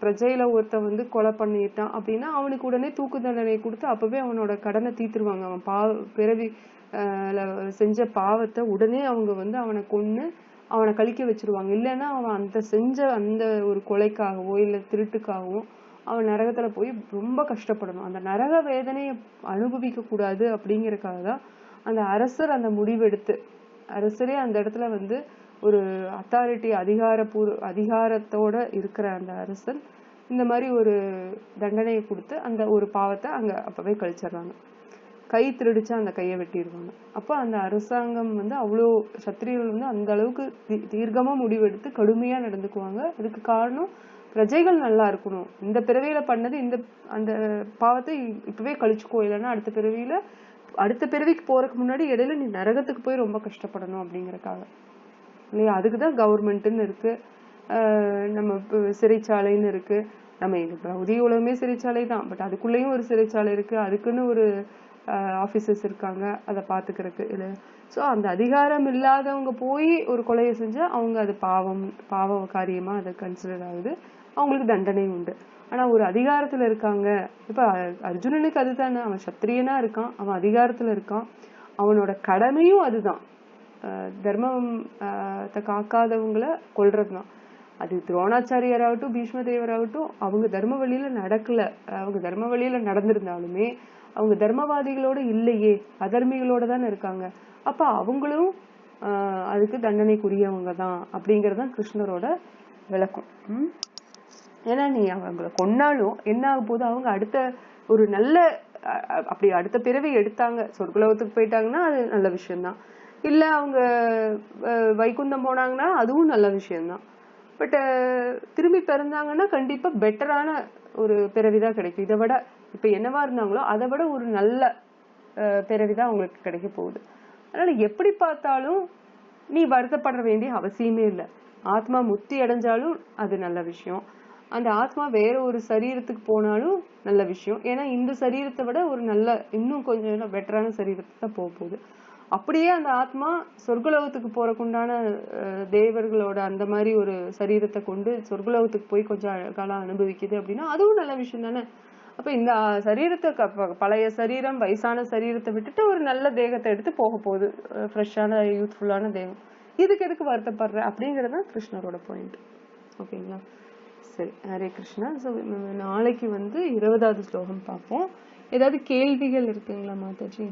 பிரஜையில ஒருத்தன் வந்து கொலை பண்ணிட்டான் அப்படின்னா அவனுக்கு உடனே தூக்கு தண்டனை கொடுத்து அப்பவே அவனோட கடனை தீர்த்துருவாங்க. அவன் பிறவி செஞ்ச பாவத்தை உடனே அவங்க வந்து அவனை கொன்னு அவனை கழிக்க வச்சிருவாங்க. இல்லைன்னா அவன் அந்த ஒரு கொலைக்காகவோ இல்ல திருட்டுக்காகவோ அவன் நரகத்துல போய் ரொம்ப கஷ்டப்படணும். அந்த நரக வேதனையை அனுபவிக்க கூடாது அப்படிங்கறதுக்காக தான் அந்த அரசர் அந்த முடிவெடுத்து, அரசரே அந்த இடத்துல வந்து ஒரு அத்தாரிட்டி அதிகாரத்தோட இருக்கிற அந்த அரசன் இந்த மாதிரி ஒரு தண்டனையை கொடுத்து அந்த ஒரு பாவத்தை அங்க அப்பவே கழிச்சிடுறாங்க. கை திருடிச்சா அந்த கையை வெட்டிடுவாங்க. அப்போ அந்த அரசாங்கம் வந்து அவ்வளோ சத்திரியர்கள் வந்து அந்த அளவுக்கு தீர்க்கமா முடிவெடுத்து கடுமையா நடந்துக்குவாங்க. அதுக்கு காரணம் பிரஜைகள் நல்லா இருக்கணும். இந்த பிறவியில பண்ணது இந்த அந்த பாவத்தை இப்பவே கழிச்சுக்கோ, இல்லைன்னா அடுத்த பிறவிக்கு போறதுக்கு முன்னாடி இடையில நீ நரகத்துக்கு போய் ரொம்ப கஷ்டப்படணும் அப்படிங்கறக்காக இல்லையா. அதுக்குதான் கவர்மெண்ட்னு இருக்கு, நம்ம சிறைச்சாலைன்னு இருக்கு. நம்ம பௌதிக உலகமே சிறைச்சாலை தான், பட் அதுக்குள்ளேயும் ஒரு சிறைச்சாலை இருக்கு, அதுக்குன்னு ஒரு ஆபீசர்ஸ் இருக்காங்க அதை பாத்துக்கிறதுக்கு இல்ல. ஸோ அந்த அதிகாரம் இல்லாதவங்க போய் ஒரு கொலையை செஞ்சா அவங்க அது பாவ காரியமா அதை கன்சிடர் ஆகுது, அவங்களுக்கு தண்டனை உண்டு. ஆனா ஒரு அதிகாரத்துல இருக்காங்க, இப்ப அர்ஜுனனுக்கு அதுதானே, அவன் சத்திரியனா இருக்கான், அவன் அதிகாரத்துல இருக்கான், அவனோட கடமையும் அதுதான், தர்மம் காக்காதவங்களை கொல்றதுதான். அது துரோணாச்சாரியராகட்டும் பீஷ்ம தேவராகட்டும், அவங்க தர்ம வழியில நடக்கல, அவங்க தர்ம வழியில நடந்திருந்தாலுமே அவங்க தர்மவாதிகளோட இல்லையே, அதர்மிகளோட தானே இருக்காங்க. அப்ப அவங்களும் அதுக்கு தண்டனைக்குரியவங்க தான் அப்படிங்கறதுதான் கிருஷ்ணரோட விளக்கம். ஏன்னா நீ அவங்களை கொன்னாலும் என்ன ஆக போது, அவங்க அடுத்த ஒரு நல்ல அப்படி அடுத்த பிறவி எடுத்தாங்க, சொர்க்கலோகத்துக்கு போயிட்டாங்கன்னா அது நல்ல விஷயம்தான், இல்ல அவங்க வைகுந்தம் போனாங்கன்னா அதுவும் நல்ல விஷயம்தான். பட் திரும்பி பிறந்தாங்கன்னா கண்டிப்பா பெட்டரான ஒரு பிறவிதான் கிடைக்கும். இதை விட இப்ப என்னவா இருந்தாங்களோ அதை விட ஒரு நல்ல பிறவிதான் அவங்களுக்கு கிடைக்க போகுது. அதனால எப்படி பார்த்தாலும் நீ வருத்தப்பட வேண்டிய அவசியமே இல்லை. ஆத்மா முக்தி அடைஞ்சாலும் அது நல்ல விஷயம், அந்த ஆத்மா வேற ஒரு சரீரத்துக்கு போனாலும் நல்ல விஷயம். ஏன்னா இந்த சரீரத்தை விட ஒரு நல்ல இன்னும் கொஞ்சம் பெட்டரான சரீரத்துக்கு தான் போக போகுது. அப்படியே அந்த ஆத்மா சொர்க்கலோகத்துக்கு போறக்குண்டான தேவர்களோட அந்த மாதிரி ஒரு சரீரத்தை கொண்டு சொர்க்கலோகத்துக்கு போய் கொஞ்சம் காலம் அனுபவிக்குது அப்படின்னா அதுவும் நல்ல விஷயம் தானே. அப்ப இந்த சரீரத்தை பழைய சரீரம் வயசான சரீரத்தை விட்டுட்டு ஒரு நல்ல தேகத்தை எடுத்து போக போகுது, ஃப்ரெஷ்ஷான யூத்ஃபுல்லான தேகம். இதுக்கு எதுக்கு வருத்தப்படுற அப்படிங்கறது தான் கிருஷ்ணரோட பாயிண்ட். ஓகேங்களா, சரி, ஹரே கிருஷ்ணா. ஸோ நாளைக்கு வந்து 20வது ஸ்லோகம் பார்ப்போம். ஏதாவது கேள்விகள் இருக்குங்களா மாதாஜி?